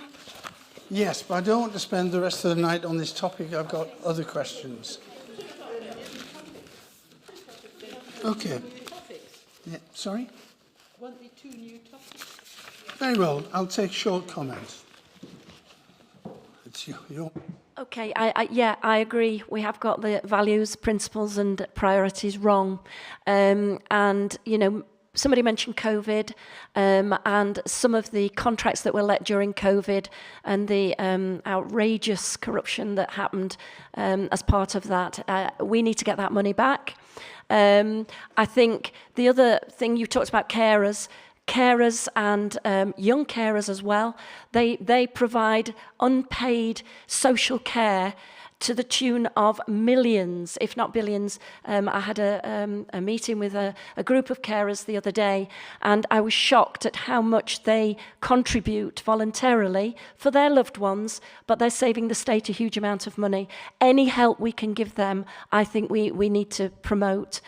yes, but I don't want to spend the rest of the night on this topic. I've got other questions. Okay. Yeah, sorry? Want the 2 new topics? Very well, I'll take short comments. It's your... Okay, I agree. We have got the values, principles and priorities wrong. And, you know, somebody mentioned COVID and some of the contracts that were let during COVID and the outrageous corruption that happened as part of that. We need to get that money back. I think the other thing you talked about, carers and young carers as well, they provide unpaid social care to the tune of millions, if not billions. I had a meeting with a group of carers the other day, and I was shocked at how much they contribute voluntarily for their loved ones, but they're saving the state a huge amount of money. Any help we can give them, I think we need to promote.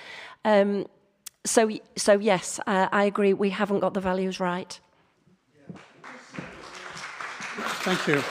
So yes, I agree, we haven't got the values right. Thank you.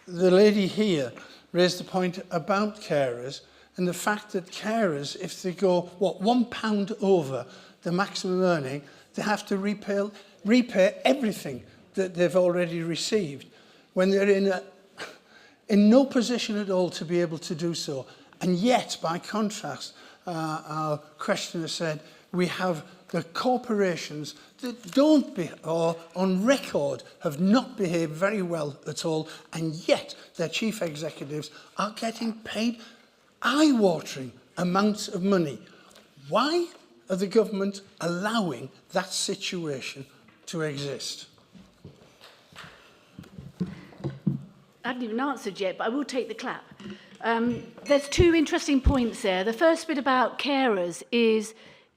The lady here raised the point about carers and the fact that carers, if they go, £1 over the maximum earning, they have to repay everything that they've already received when they're in no position at all to be able to do so. And yet, by contrast, our questioner said, we have the corporations that don't be, or on record have not behaved very well at all, and yet their chief executives are getting paid eye-watering amounts of money. Why are the government allowing that situation to exist? I haven't even answered yet, but I will take the clap. There's 2 interesting points there. The first bit about carers is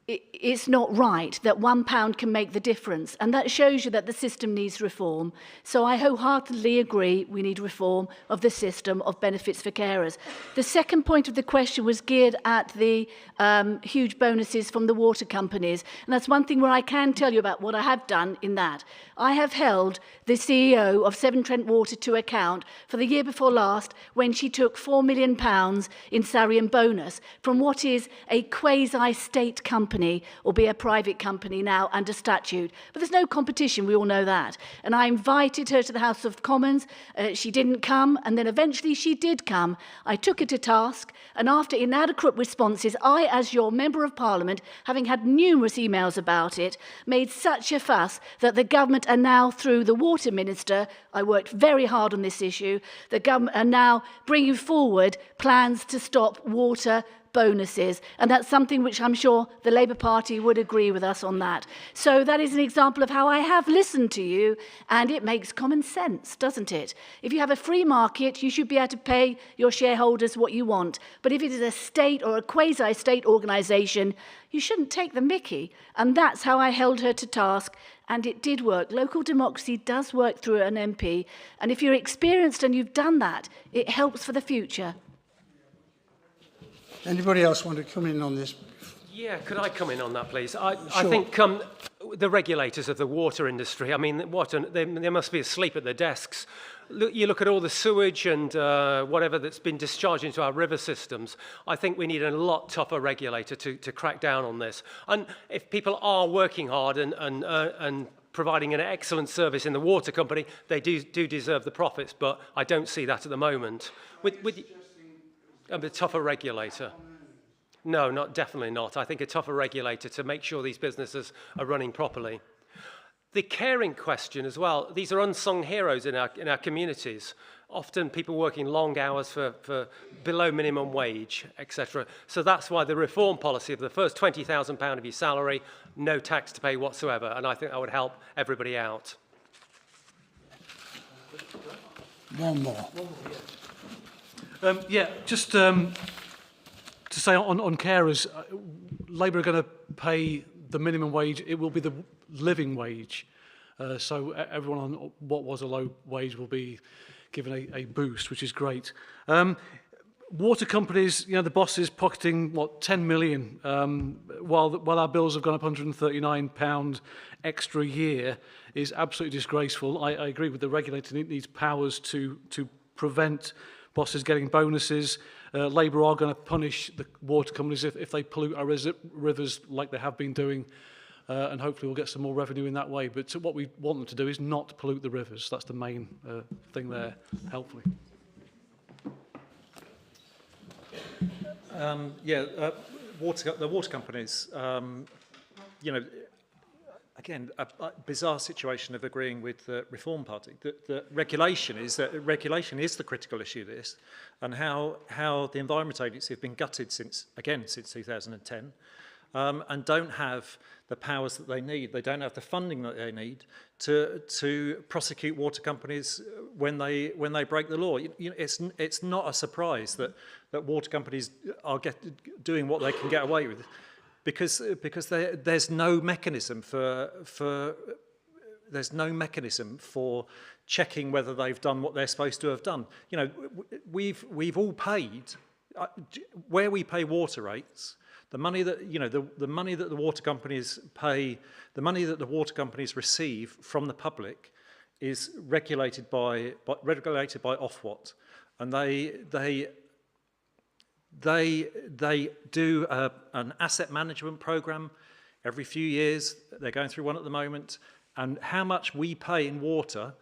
it's not right that £1 can make the difference, and that shows you that the system needs reform. So I wholeheartedly agree we need reform of the system of benefits for carers. The second point of the question was geared at the huge bonuses from the water companies, and that's one thing where I can tell you about what I have done in that. I have held the CEO of Severn Trent Water to account for the year before last when she took £4 million in salary and bonus from what is a quasi-state company, or be a private company now under statute. But there's no competition, we all know that. And I invited her to the House of Commons. She didn't come, and then eventually she did come. I took her to task, and after inadequate responses, I, as your Member of Parliament, having had numerous emails about it, made such a fuss that the government are now, through the Water Minister, I worked very hard on this issue, the government are now bringing forward plans to stop water bonuses, and that's something which I'm sure the Labour Party would agree with us on that. So that is an example of how I have listened to you, and it makes common sense, doesn't it? If you have a free market, you should be able to pay your shareholders what you want. But if it is a state or a quasi-state organisation, you shouldn't take the mickey. And that's how I held her to task, and it did work. Local democracy does work through an MP, and if you're experienced and you've done that, it helps for the future. Anybody else want to come in on this? Yeah, could I come in on that, please? I Sure. think the regulators of the water industry, I mean, they must be asleep at their desks. You look at all the sewage and whatever that's been discharged into our river systems. I think we need a lot tougher regulator to crack down on this. And if people are working hard and providing an excellent service in the water company, they do deserve the profits, but I don't see that at the moment. With a tougher regulator. No, definitely not. I think a tougher regulator to make sure these businesses are running properly. The caring question as well. These are unsung heroes in our communities. Often people working long hours for below minimum wage, etc. So that's why the reform policy of the first £20,000 of your salary, no tax to pay whatsoever. And I think that would help everybody out. One more. Just to say on carers, Labour are going to pay the minimum wage. It will be the living wage. So everyone on what was a low wage will be given a boost, which is great. water companies, you know, the bosses pocketing, what, 10 million, while our bills have gone up £139 extra a year is absolutely disgraceful. I agree with the regulator. It needs powers to prevent bosses getting bonuses. Labour are going to punish the water companies if they pollute our rivers like they have been doing, and hopefully we'll get some more revenue in that way. But what we want them to do is not pollute the rivers. That's the main thing there, helpfully. The water companies, you know, again, a bizarre situation of agreeing with the Reform Party. The regulation is the critical issue of this, and how the Environment Agency have been gutted since 2010, and don't have the powers that they need. They don't have the funding that they need to prosecute water companies when they break the law. It's not a surprise that water companies are doing what they can get away with, because there's no mechanism for checking whether they've done what they're supposed to have done. You know, we've all paid where we pay water rates. The money that, you know, the money that the water companies pay, the money that the water companies receive from the public is regulated by Ofwat, and they do an asset management program every few years. They're going through one at the moment, and how much we pay in water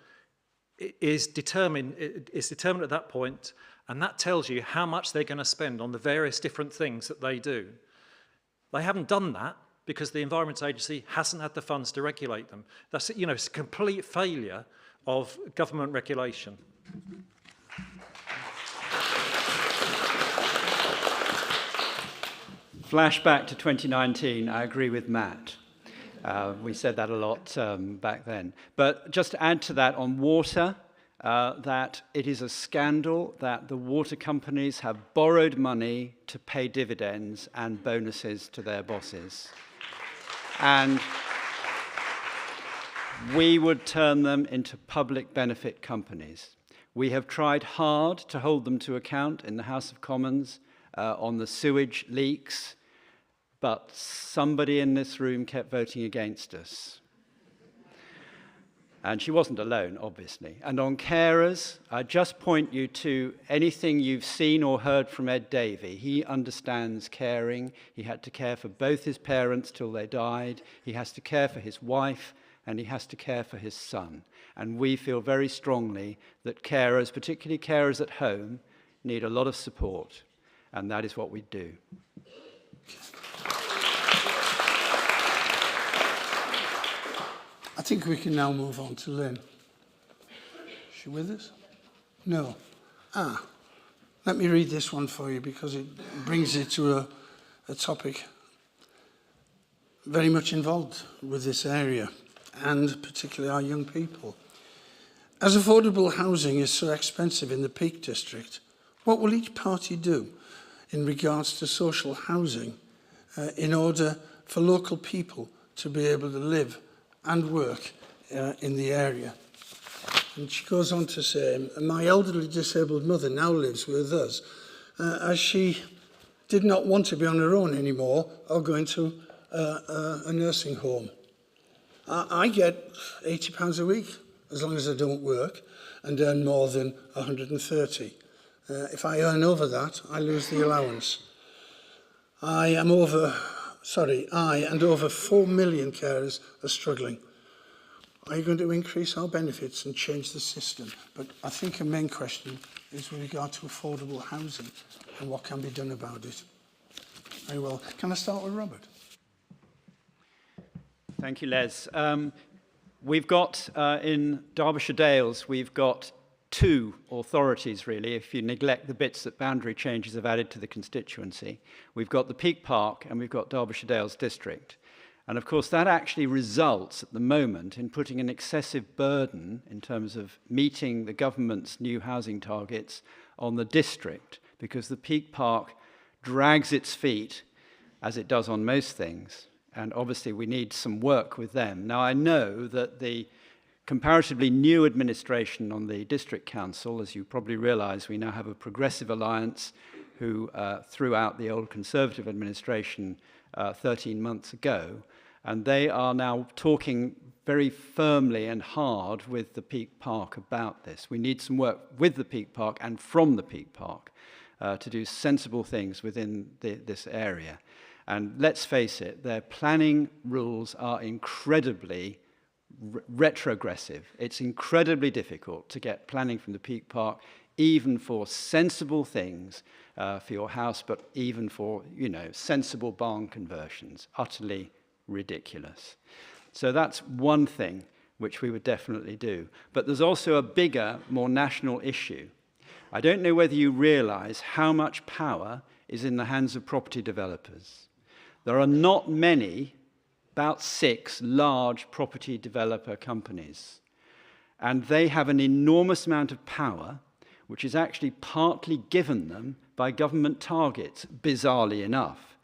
is determined at that point, and that tells you how much they're going to spend on the various different things that they do. They haven't done that because the Environment Agency hasn't had the funds to regulate them. That's, you know, it's a complete failure of government regulation. Flashback to 2019, I agree with Matt. We said that a lot back then. But just to add to that on water, that it is a scandal that the water companies have borrowed money to pay dividends and bonuses to their bosses. And we would turn them into public benefit companies. We have tried hard to hold them to account in the House of Commons on the sewage leaks, but somebody in this room kept voting against us. And she wasn't alone, obviously. And on carers, I just point you to anything you've seen or heard from Ed Davey. He understands caring. He had to care for both his parents till they died. He has to care for his wife, and he has to care for his son. And we feel very strongly that carers, particularly carers at home, need a lot of support. And that is what we do. I think we can now move on to Lynn. Is she with us? No. Let me read this one for you because it brings it to a topic very much involved with this area and particularly our young people. As affordable housing is so expensive in the Peak District, what will each party do in regards to social housing in order for local people to be able to live and work in the area? And she goes on to say, my elderly disabled mother now lives with us as she did not want to be on her own anymore or go into a nursing home. I get £80 a week as long as I don't work and earn more than 130. If I earn over that, I lose the allowance. I and over 4 million carers are struggling. Are you going to increase our benefits and change the system? But I think a main question is with regard to affordable housing and what can be done about it. Very well. Can I start with Robert? Thank you, Les. We've got, in Derbyshire Dales, we've got two authorities, really, if you neglect the bits that boundary changes have added to the constituency. We've got the Peak Park and we've got Derbyshire Dales District. And of course, that actually results at the moment in putting an excessive burden in terms of meeting the government's new housing targets on the district, because the Peak Park drags its feet, as it does on most things. And obviously, we need some work with them. Now, I know that the comparatively new administration on the district council, as you probably realise, we now have a progressive alliance who threw out the old Conservative administration 13 months ago, and they are now talking very firmly and hard with the Peak Park about this. We need some work with the Peak Park and from the Peak Park to do sensible things within this area. And let's face it, their planning rules are incredibly retrogressive. It's incredibly difficult to get planning from the Peak Park, even for sensible things for your house, but even for, sensible barn conversions. Utterly ridiculous. So that's one thing which we would definitely do. But there's also a bigger, more national issue. I don't know whether you realize how much power is in the hands of property developers. There are not many, about 6 large property developer companies. And they have an enormous amount of power, which is actually partly given them by government targets, bizarrely enough,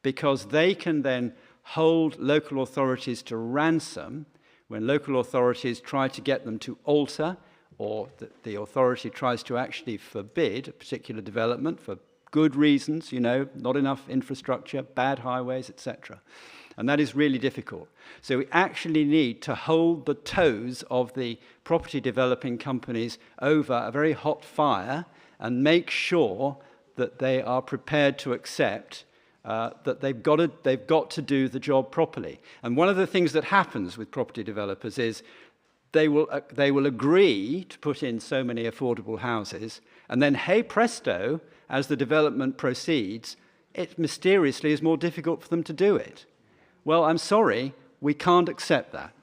because they can then hold local authorities to ransom when local authorities try to get them to alter, or the authority tries to actually forbid a particular development for good reasons, not enough infrastructure, bad highways, etc. And that is really difficult. So we actually need to hold the toes of the property developing companies over a very hot fire and make sure that they are prepared to accept that they've got to do the job properly. And one of the things that happens with property developers is they will agree to put in so many affordable houses, and then, hey presto, as the development proceeds, it mysteriously is more difficult for them to do it. Well, I'm sorry, we can't accept that.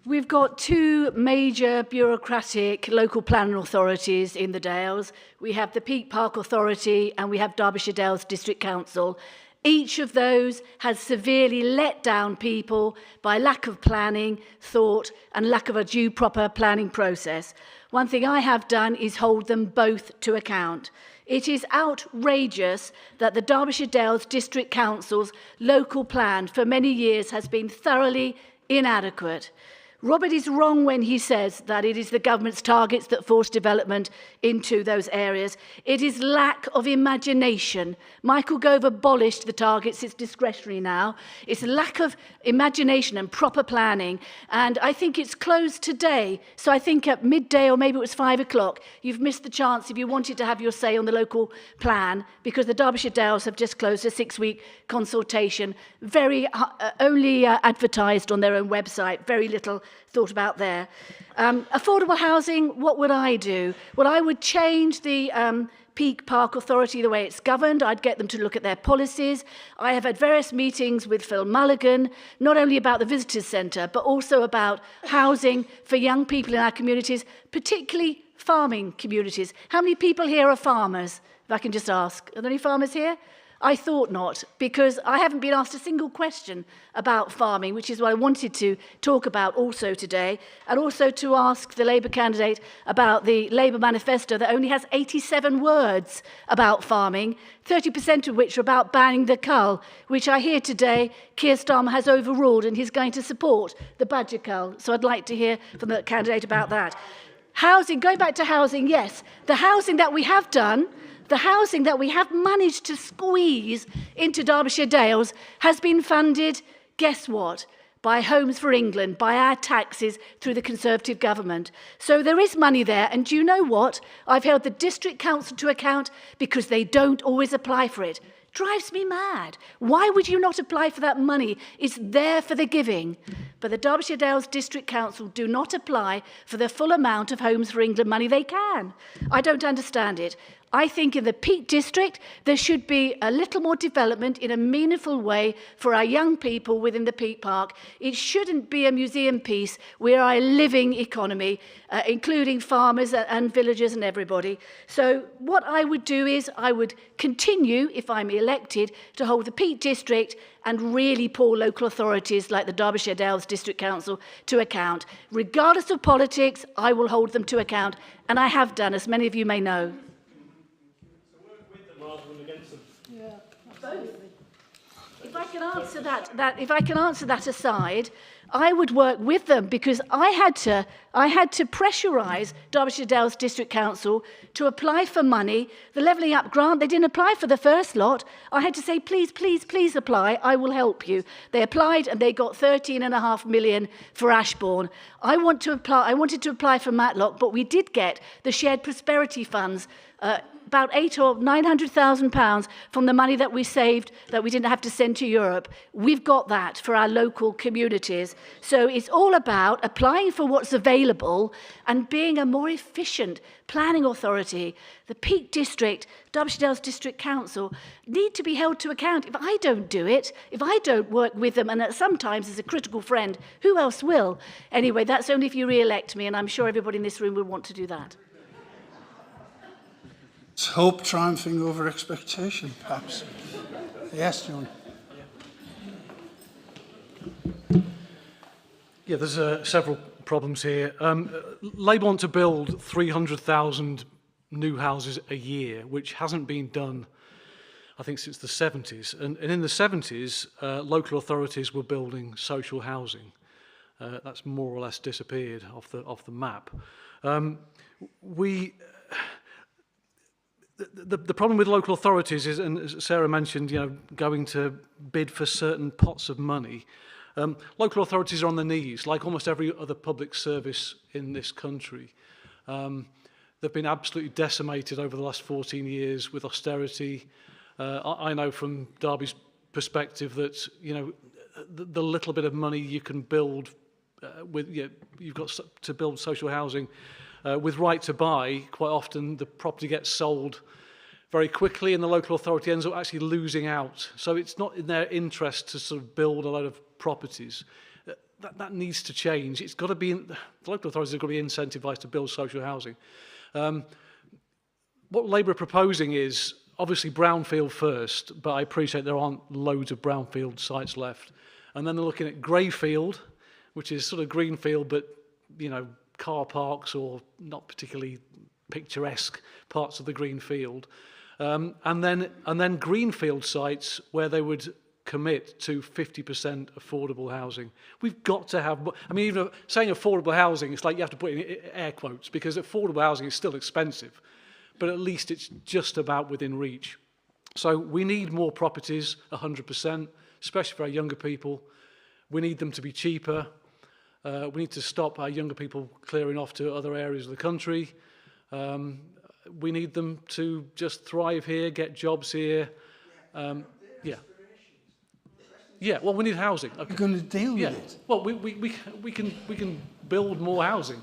We've got 2 major bureaucratic local planning authorities in the Dales. We have the Peak Park Authority and we have Derbyshire Dales District Council. Each of those has severely let down people by lack of planning, thought, and lack of a due proper planning process. One thing I have done is hold them both to account. It is outrageous that the Derbyshire Dales District Council's local plan for many years has been thoroughly inadequate. Robert is wrong when he says that it is the government's targets that force development into those areas. It is lack of imagination. Michael Gove abolished the targets, it's discretionary now. It's lack of imagination and proper planning. And I think it's closed today. So I think at midday, or maybe it was 5 o'clock, you've missed the chance if you wanted to have your say on the local plan, because the Derbyshire Dales have just closed a 6-week consultation, only advertised on their own website, very little thought about there. Affordable housing, what would I do? Well, I would change the Peak Park Authority, the way it's governed. I'd get them to look at their policies. I have had various meetings with Phil Mulligan, not only about the visitors centre, but also about housing for young people in our communities, particularly farming communities. How many people here are farmers? If I can just ask. Are there any farmers here? I thought not, because I haven't been asked a single question about farming, which is what I wanted to talk about also today, and also to ask the Labour candidate about the Labour manifesto that only has 87 words about farming, 30% of which are about banning the cull, which I hear today Keir Starmer has overruled and he's going to support the badger cull. So I'd like to hear from the candidate about that. Housing, going back to housing, yes, the housing that we have done, the housing that we have managed to squeeze into Derbyshire Dales has been funded, guess what? By Homes for England, by our taxes through the Conservative government. So there is money there, and do you know what? I've held the District Council to account because they don't always apply for it. Drives me mad. Why would you not apply for that money? It's there for the giving. But the Derbyshire Dales District Council do not apply for the full amount of Homes for England money they can. I don't understand it. I think in the Peak District, there should be a little more development in a meaningful way for our young people within the Peak Park. It shouldn't be a museum piece. We are a living economy, including farmers and villagers and everybody. So what I would do is I would continue, if I'm elected, to hold the Peak District and really pull local authorities like the Derbyshire Dales District Council to account. Regardless of politics, I will hold them to account, and I have done, as many of you may know. If I can answer that aside, I would work with them, because I had to pressurise Derbyshire Dales District Council to apply for money. The Levelling Up grant, they didn't apply for the first lot. I had to say, please, please, please apply. I will help you. They applied and they got 13.5 million for Ashbourne. I wanted to apply for Matlock, but we did get the Shared Prosperity Funds, about £800,000 or £900,000 from the money that we saved that we didn't have to send to Europe. We've got that for our local communities. So it's all about applying for what's available and being a more efficient planning authority. The Peak District, Derbyshire Dales District Council, need to be held to account. If I don't do it, if I don't work with them, and sometimes as a critical friend, who else will? Anyway, that's only if you re-elect me, and I'm sure everybody in this room will want to do that. It's hope triumphing over expectation, perhaps. Yes, John. Yeah, there's several problems here. Labour want to build 300,000 new houses a year, which hasn't been done, I think, since the 70s. And in the 70s, local authorities were building social housing. That's more or less disappeared off the map. The problem with local authorities is, and as Sarah mentioned, going to bid for certain pots of money. Local authorities are on their knees, like almost every other public service in this country. They've been absolutely decimated over the last 14 years with austerity. I know from Derby's perspective that the little bit of money you can build you've got to build social housing. With right to buy, quite often the property gets sold very quickly and the local authority ends up actually losing out. So it's not in their interest to sort of build a lot of properties. That needs to change. It's got to be, the local authorities have got to be incentivised to build social housing. What Labour are proposing is obviously brownfield first, but I appreciate there aren't loads of brownfield sites left. And then they're looking at greyfield, which is sort of greenfield, but car parks or not particularly picturesque parts of the green field, and then greenfield sites where they would commit to 50% affordable housing. We've got to have, even saying affordable housing, it's like you have to put in air quotes, because affordable housing is still expensive, but at least it's just about within reach. So we need more properties, 100%, especially for our younger people. We need them to be cheaper. We need to stop our younger people clearing off to other areas of the country. We need them to just thrive here, get jobs here. Yeah, well, we need housing. Okay. You're going to deal with it? Well, we can build more housing,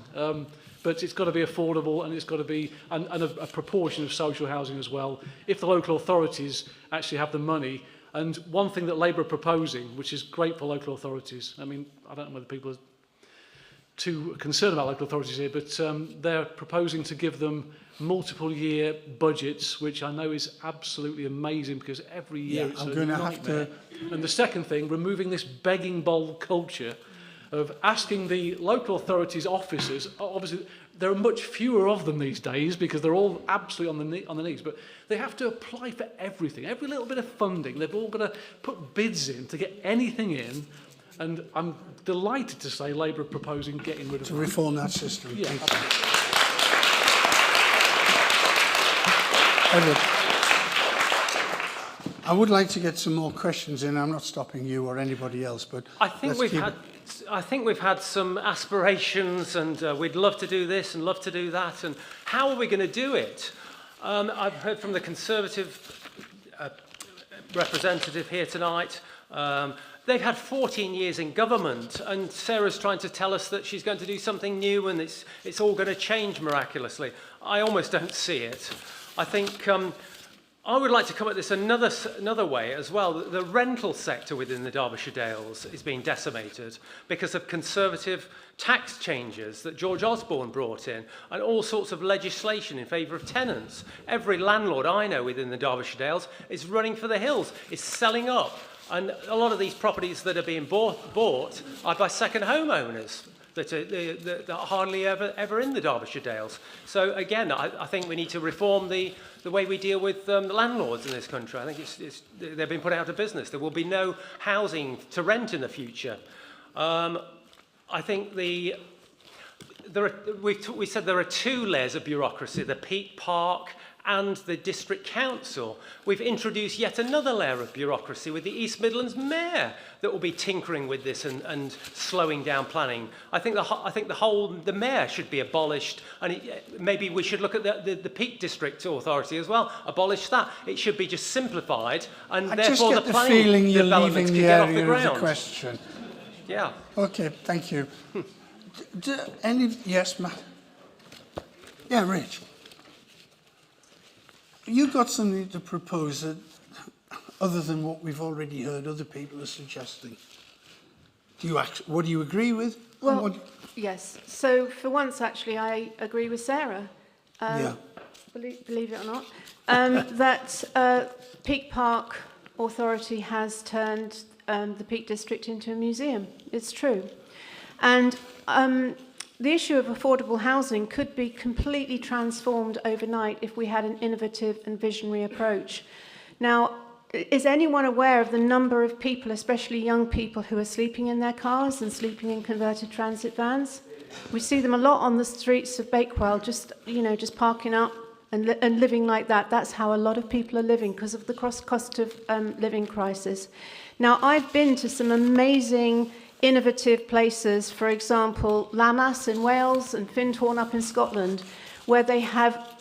but it's got to be affordable, and it's got to be and a proportion of social housing as well. If the local authorities actually have the money. And one thing that Labour are proposing, which is great for local authorities, I don't know whether people are too concerned about local authorities here, but they're proposing to give them multiple year budgets, which I know is absolutely amazing, because every year it's a nightmare. And the second thing, removing this begging bowl culture of asking the local authorities officers, obviously there are much fewer of them these days because they're all absolutely on the knees, but they have to apply for everything, every little bit of funding. They've all got to put bids in to get anything in. And I'm delighted to say Labour are proposing getting rid of to reform that system. Yeah, Edward, I would like to get some more questions in. I'm not stopping you or anybody else, but I think we've had some aspirations, and we'd love to do this and love to do that. And how are we going to do it? I've heard from the Conservative representative here tonight. They've had 14 years in government, and Sarah's trying to tell us that she's going to do something new and it's all going to change miraculously. I almost don't see it. I think I would like to come at this another way as well. The rental sector within the Derbyshire Dales is being decimated because of Conservative tax changes that George Osborne brought in and all sorts of legislation in favour of tenants. Every landlord I know within the Derbyshire Dales is running for the hills, is selling up. And a lot of these properties that are being bought are by second homeowners that are hardly ever in the Derbyshire Dales. So again, I think we need to reform the way we deal with the landlords in this country. I think they've been put out of business. There will be no housing to rent in the future. I think we said there are two layers of bureaucracy, the Peak Park and the District Council. We've introduced yet another layer of bureaucracy with the East Midlands Mayor that will be tinkering with this and slowing down planning. I think the Mayor should be abolished, and maybe we should look at the Peak District Authority as well. Abolish that. It should be just simplified, and I therefore just get the the planning feeling you're developments leaving can the get off the area of the ground. question. Yeah. Okay, thank you. Yes, Matt? Yeah, Rich. You got something to propose other than what we've already heard other people are suggesting? What do you agree with? Well, yes. So for once, actually, I agree with Sarah. Yeah. Believe it or not, that Peak Park Authority has turned the Peak District into a museum. It's true. And the issue of affordable housing could be completely transformed overnight if we had an innovative and visionary approach. Now, is anyone aware of the number of people, especially young people, who are sleeping in their cars and sleeping in converted transit vans? We see them a lot on the streets of Bakewell, just parking up and living like that. That's how a lot of people are living because of the cost of living crisis. Now, I've been to some amazing innovative places, for example, Lammas in Wales and Findhorn up in Scotland, where they have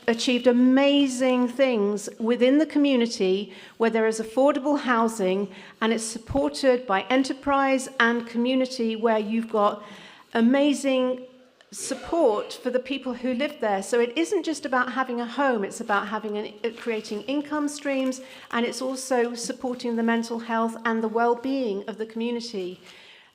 achieved amazing things within the community, where there is affordable housing and it's supported by enterprise and community, where you've got amazing support for the people who live there. So it isn't just about having a home, it's about creating income streams, and it's also supporting the mental health and the well-being of the community.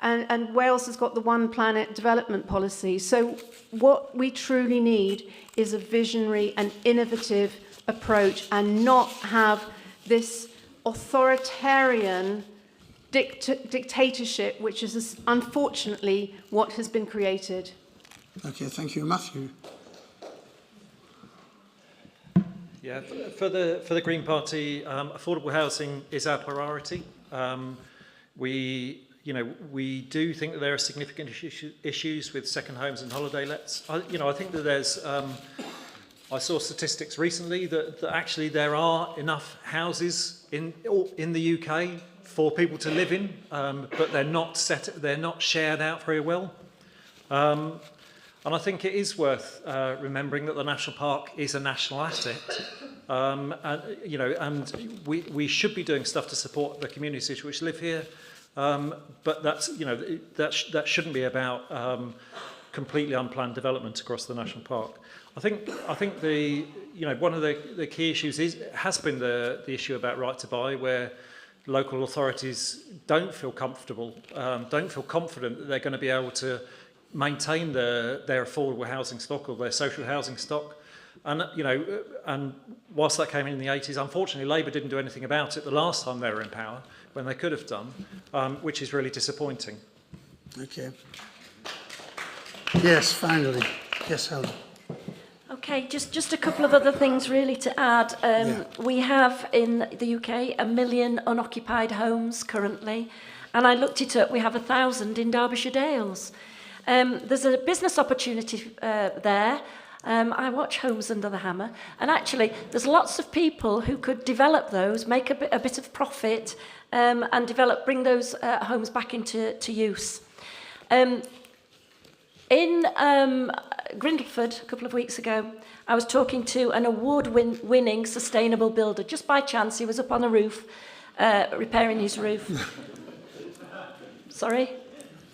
And Wales has got the One Planet development policy. So what we truly need is a visionary and innovative approach, and not have this authoritarian dictatorship, which is unfortunately what has been created. Okay, thank you. Matthew? Yeah, for the Green Party, affordable housing is our priority. We do think that there are significant issues with second homes and holiday lets. I think that there's. I saw statistics recently that actually there are enough houses in the UK for people to live in, but they're not shared out very well. And I think it is worth remembering that the national park is a national asset, and we should be doing stuff to support the communities which live here. But that shouldn't be about completely unplanned development across the national park. I think one of the key issues has been the issue about right to buy, where local authorities don't feel comfortable, don't feel confident that they're going to be able to maintain their affordable housing stock or their social housing stock. And and whilst that came in the 80s, unfortunately Labour didn't do anything about it the last time they were in power, when they could have done, which is really disappointing. Okay. Yes, finally. Yes, Helen. Okay, just a couple of other things really to add. We have in the UK 1 million unoccupied homes currently, and I looked it up, we have 1,000 in Derbyshire Dales. There's a business opportunity there. I watch Homes Under the Hammer, and actually there's lots of people who could develop those, make a bit of profit, and bring those homes back into use. In Grindleford a couple of weeks ago, I was talking to an award-winning sustainable builder. Just by chance, he was up on a roof, repairing his roof. Sorry?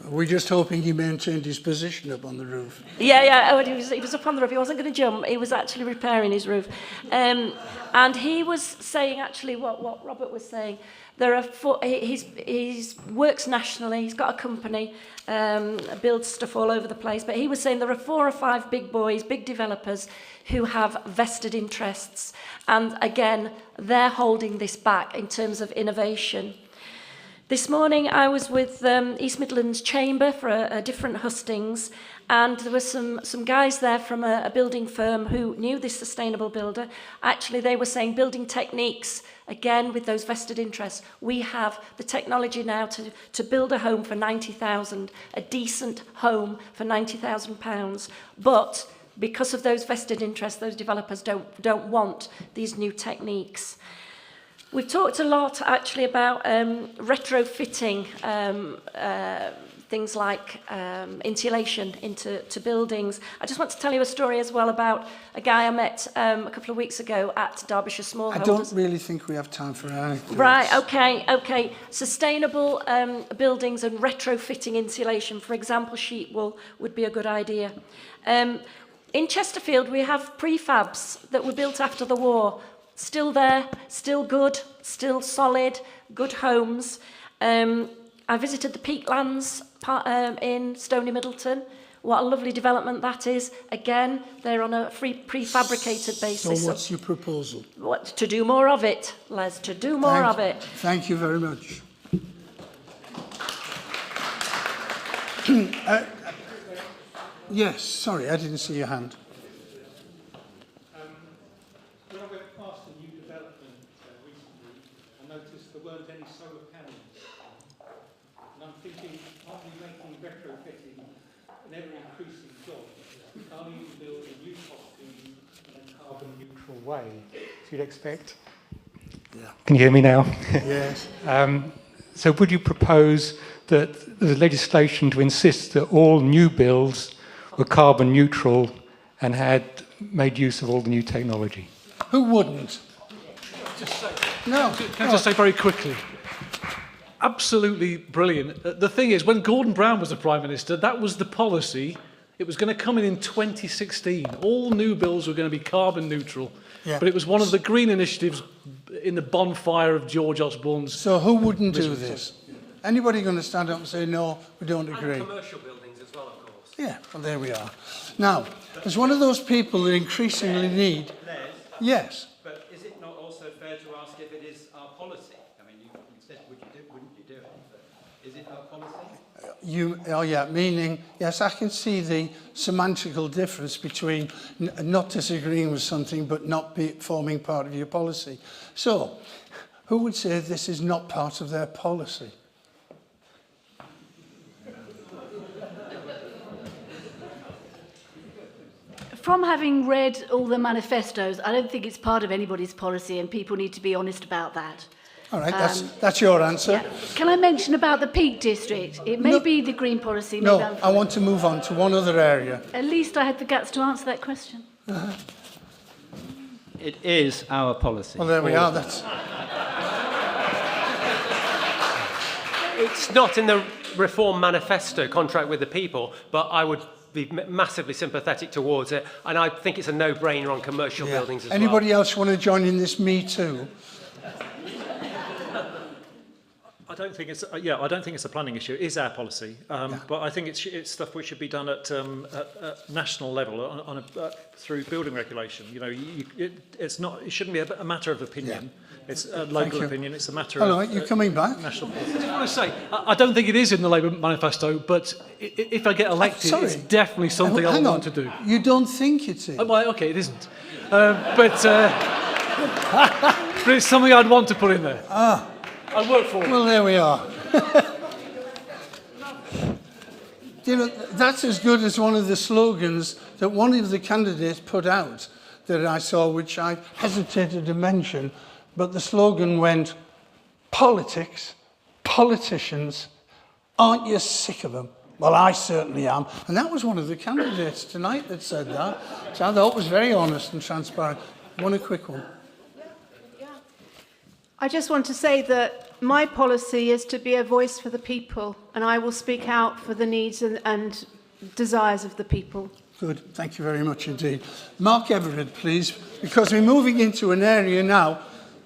We're just hoping he maintained his position up on the roof. Yeah. Oh, he was up on the roof. He wasn't going to jump. He was actually repairing his roof. And he was saying, actually, what Robert was saying. He works nationally. He's got a company, builds stuff all over the place. But he was saying there are 4 or 5 big boys, big developers, who have vested interests. And again, they're holding this back in terms of innovation. This morning I was with East Midlands Chamber for a different hustings, and there were some guys there from a building firm who knew this sustainable builder. Actually, they were saying building techniques Again, with those vested interests, we have the technology now to build a home for 90,000, a decent home for £90,000. But because of those vested interests, those developers don't want these new techniques. We've talked a lot actually about retrofitting things like insulation into buildings. I just want to tell you a story as well about a guy I met a couple of weeks ago at Derbyshire Smallholders. I don't really think we have time for anecdotes. Right, okay. Sustainable buildings and retrofitting insulation, for example, sheet wool would be a good idea. In Chesterfield, we have prefabs that were built after the war. Still there, still good, still solid, good homes. I visited the Peaklands in Stony Middleton. What a lovely development that is. Again, they're on a prefabricated basis. So what's your proposal? To do more of it, Les, to do more of it. Thank you very much. Yes, sorry, I didn't see your hand. When I went past a new development recently, I noticed there weren't any solar panels. And I'm thinking, aren't we making retrofitting an ever-increasing job? Can't we build a new property in a carbon-neutral way, as you'd expect? Yeah. Can you hear me now? Yes. So would you propose that the legislation to insist that all new builds were carbon neutral and had made use of all the new technology? Who wouldn't? Can I just say very quickly? Absolutely brilliant. The thing is, when Gordon Brown was the Prime Minister, that was the policy. It was going to come in 2016. All new builds were going to be carbon neutral. Yeah. But it was one of the green initiatives in the bonfire of George Osborne's. So who wouldn't do this? Anybody going to stand up and say, no, we don't agree? And commercial buildings as well, of course. Yeah, well, there we are. Now, as one of those people that increasingly need... Les, yes. but is it not also fair to ask if it is our policy? I mean, you said, wouldn't you do it? But is it our policy? Meaning, yes, I can see the semantical difference between not disagreeing with something but not forming part of your policy. So, who would say this is not part of their policy? From having read all the manifestos, I don't think it's part of anybody's policy, and people need to be honest about that. All right, that's your answer. Yeah. Can I mention about the Peak District? It may be the Green policy. No, I want to move on to one other area. At least I had the guts to answer that question. It is our policy. Well, there we are. It's not in the Reform Manifesto, Contract with the People, but I would be massively sympathetic towards it, and I think it's a no-brainer on commercial buildings as well. Anybody else want to join in this Me Too? I don't think it's a planning issue. It is our policy, but I think it's stuff which should be done at national level through building regulation. You know, it shouldn't be a matter of opinion. Yeah. It's a local opinion. It's a matter of. Hello, you're coming back. I National just want to say, I don't think it is in the Labour manifesto, but if I get elected, it's definitely something I want to do. You don't think it's in? Oh, well, okay, it isn't, but it's something I'd want to put in there. I'll work for it. Well, there we are. You know, that's as good as one of the slogans that one of the candidates put out that I saw, which I hesitated to mention, but the slogan went, politics, politicians, aren't you sick of them? Well, I certainly am. And that was one of the candidates tonight that said that. So I thought it was very honest and transparent. Want a quick one? I just want to say that my policy is to be a voice for the people, and I will speak out for the needs and desires of the people. Good, thank you very much indeed. Mark Everett, please, because we're moving into an area now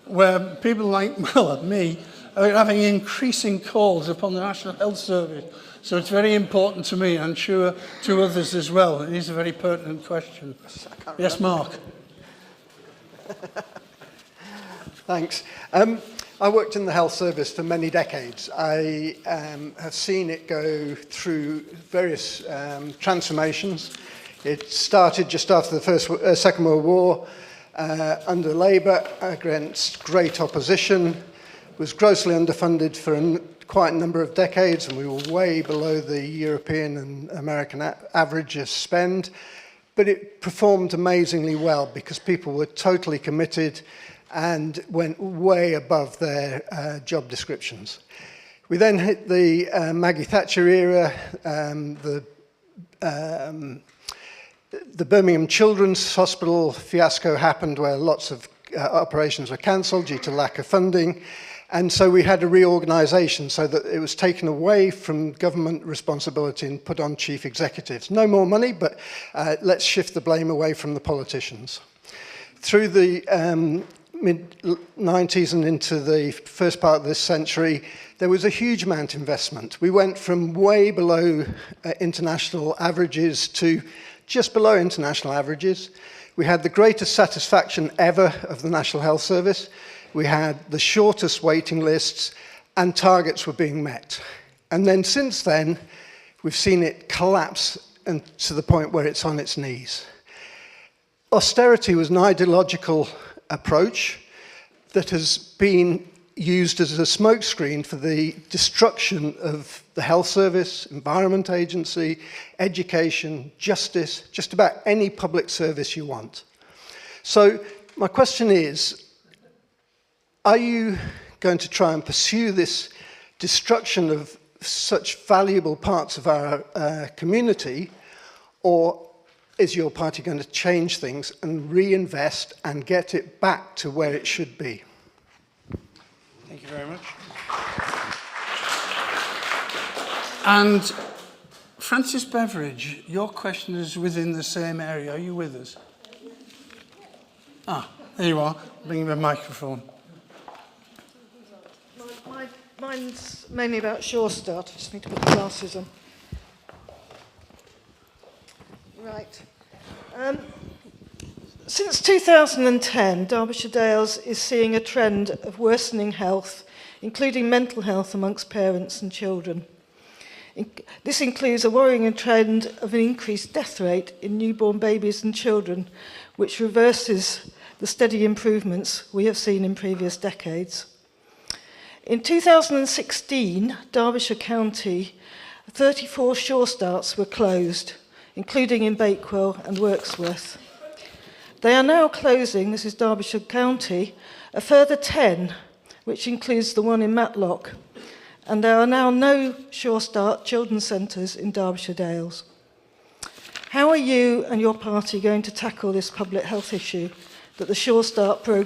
where people like, well, me, are having increasing calls upon the National Health Service. So it's very important to me, and I'm sure to others as well. It is a very pertinent question. Yes, Mark. Thanks. I worked in the health service for many decades. I have seen it go through various transformations. It started just after the Second World War, under Labour against great opposition, was grossly underfunded for quite a number of decades, and we were way below the European and American average of spend. But it performed amazingly well because people were totally committed and went way above their job descriptions. We then hit the Maggie Thatcher era, the Birmingham Children's Hospital fiasco happened where lots of operations were cancelled due to lack of funding. And so we had a reorganisation so that it was taken away from government responsibility and put on chief executives. No more money, but let's shift the blame away from the politicians. Through the mid-90s and into the first part of this century, there was a huge amount of investment. We went from way below international averages to just below international averages. We had the greatest satisfaction ever of the National Health Service. We had the shortest waiting lists, and targets were being met. And then since then, we've seen it collapse and to the point where it's on its knees. Austerity was an ideological approach that has been used as a smokescreen for the destruction of the health service, environment agency, education, justice, just about any public service you want. So my question is, are you going to try and pursue this destruction of such valuable parts of our community, or is your party going to change things and reinvest and get it back to where it should be? Thank you very much. And Francis Beveridge, your question is within the same area. Are you with us? Ah, there you are. Bring the microphone. Mine's mainly about Sure Start. I just need to put the glasses on. Right. Since 2010, Derbyshire Dales is seeing a trend of worsening health, including mental health amongst parents and children. This includes a worrying trend of an increased death rate in newborn babies and children, which reverses the steady improvements we have seen in previous decades. In 2016, Derbyshire County, 34 Sure Starts were closed, including in Bakewell and Wirksworth. They are now closing, this is Derbyshire County, a further 10, which includes the one in Matlock, and there are now no Sure Start children's centres in Derbyshire Dales. How are you and your party going to tackle this public health issue that the Sure Start programme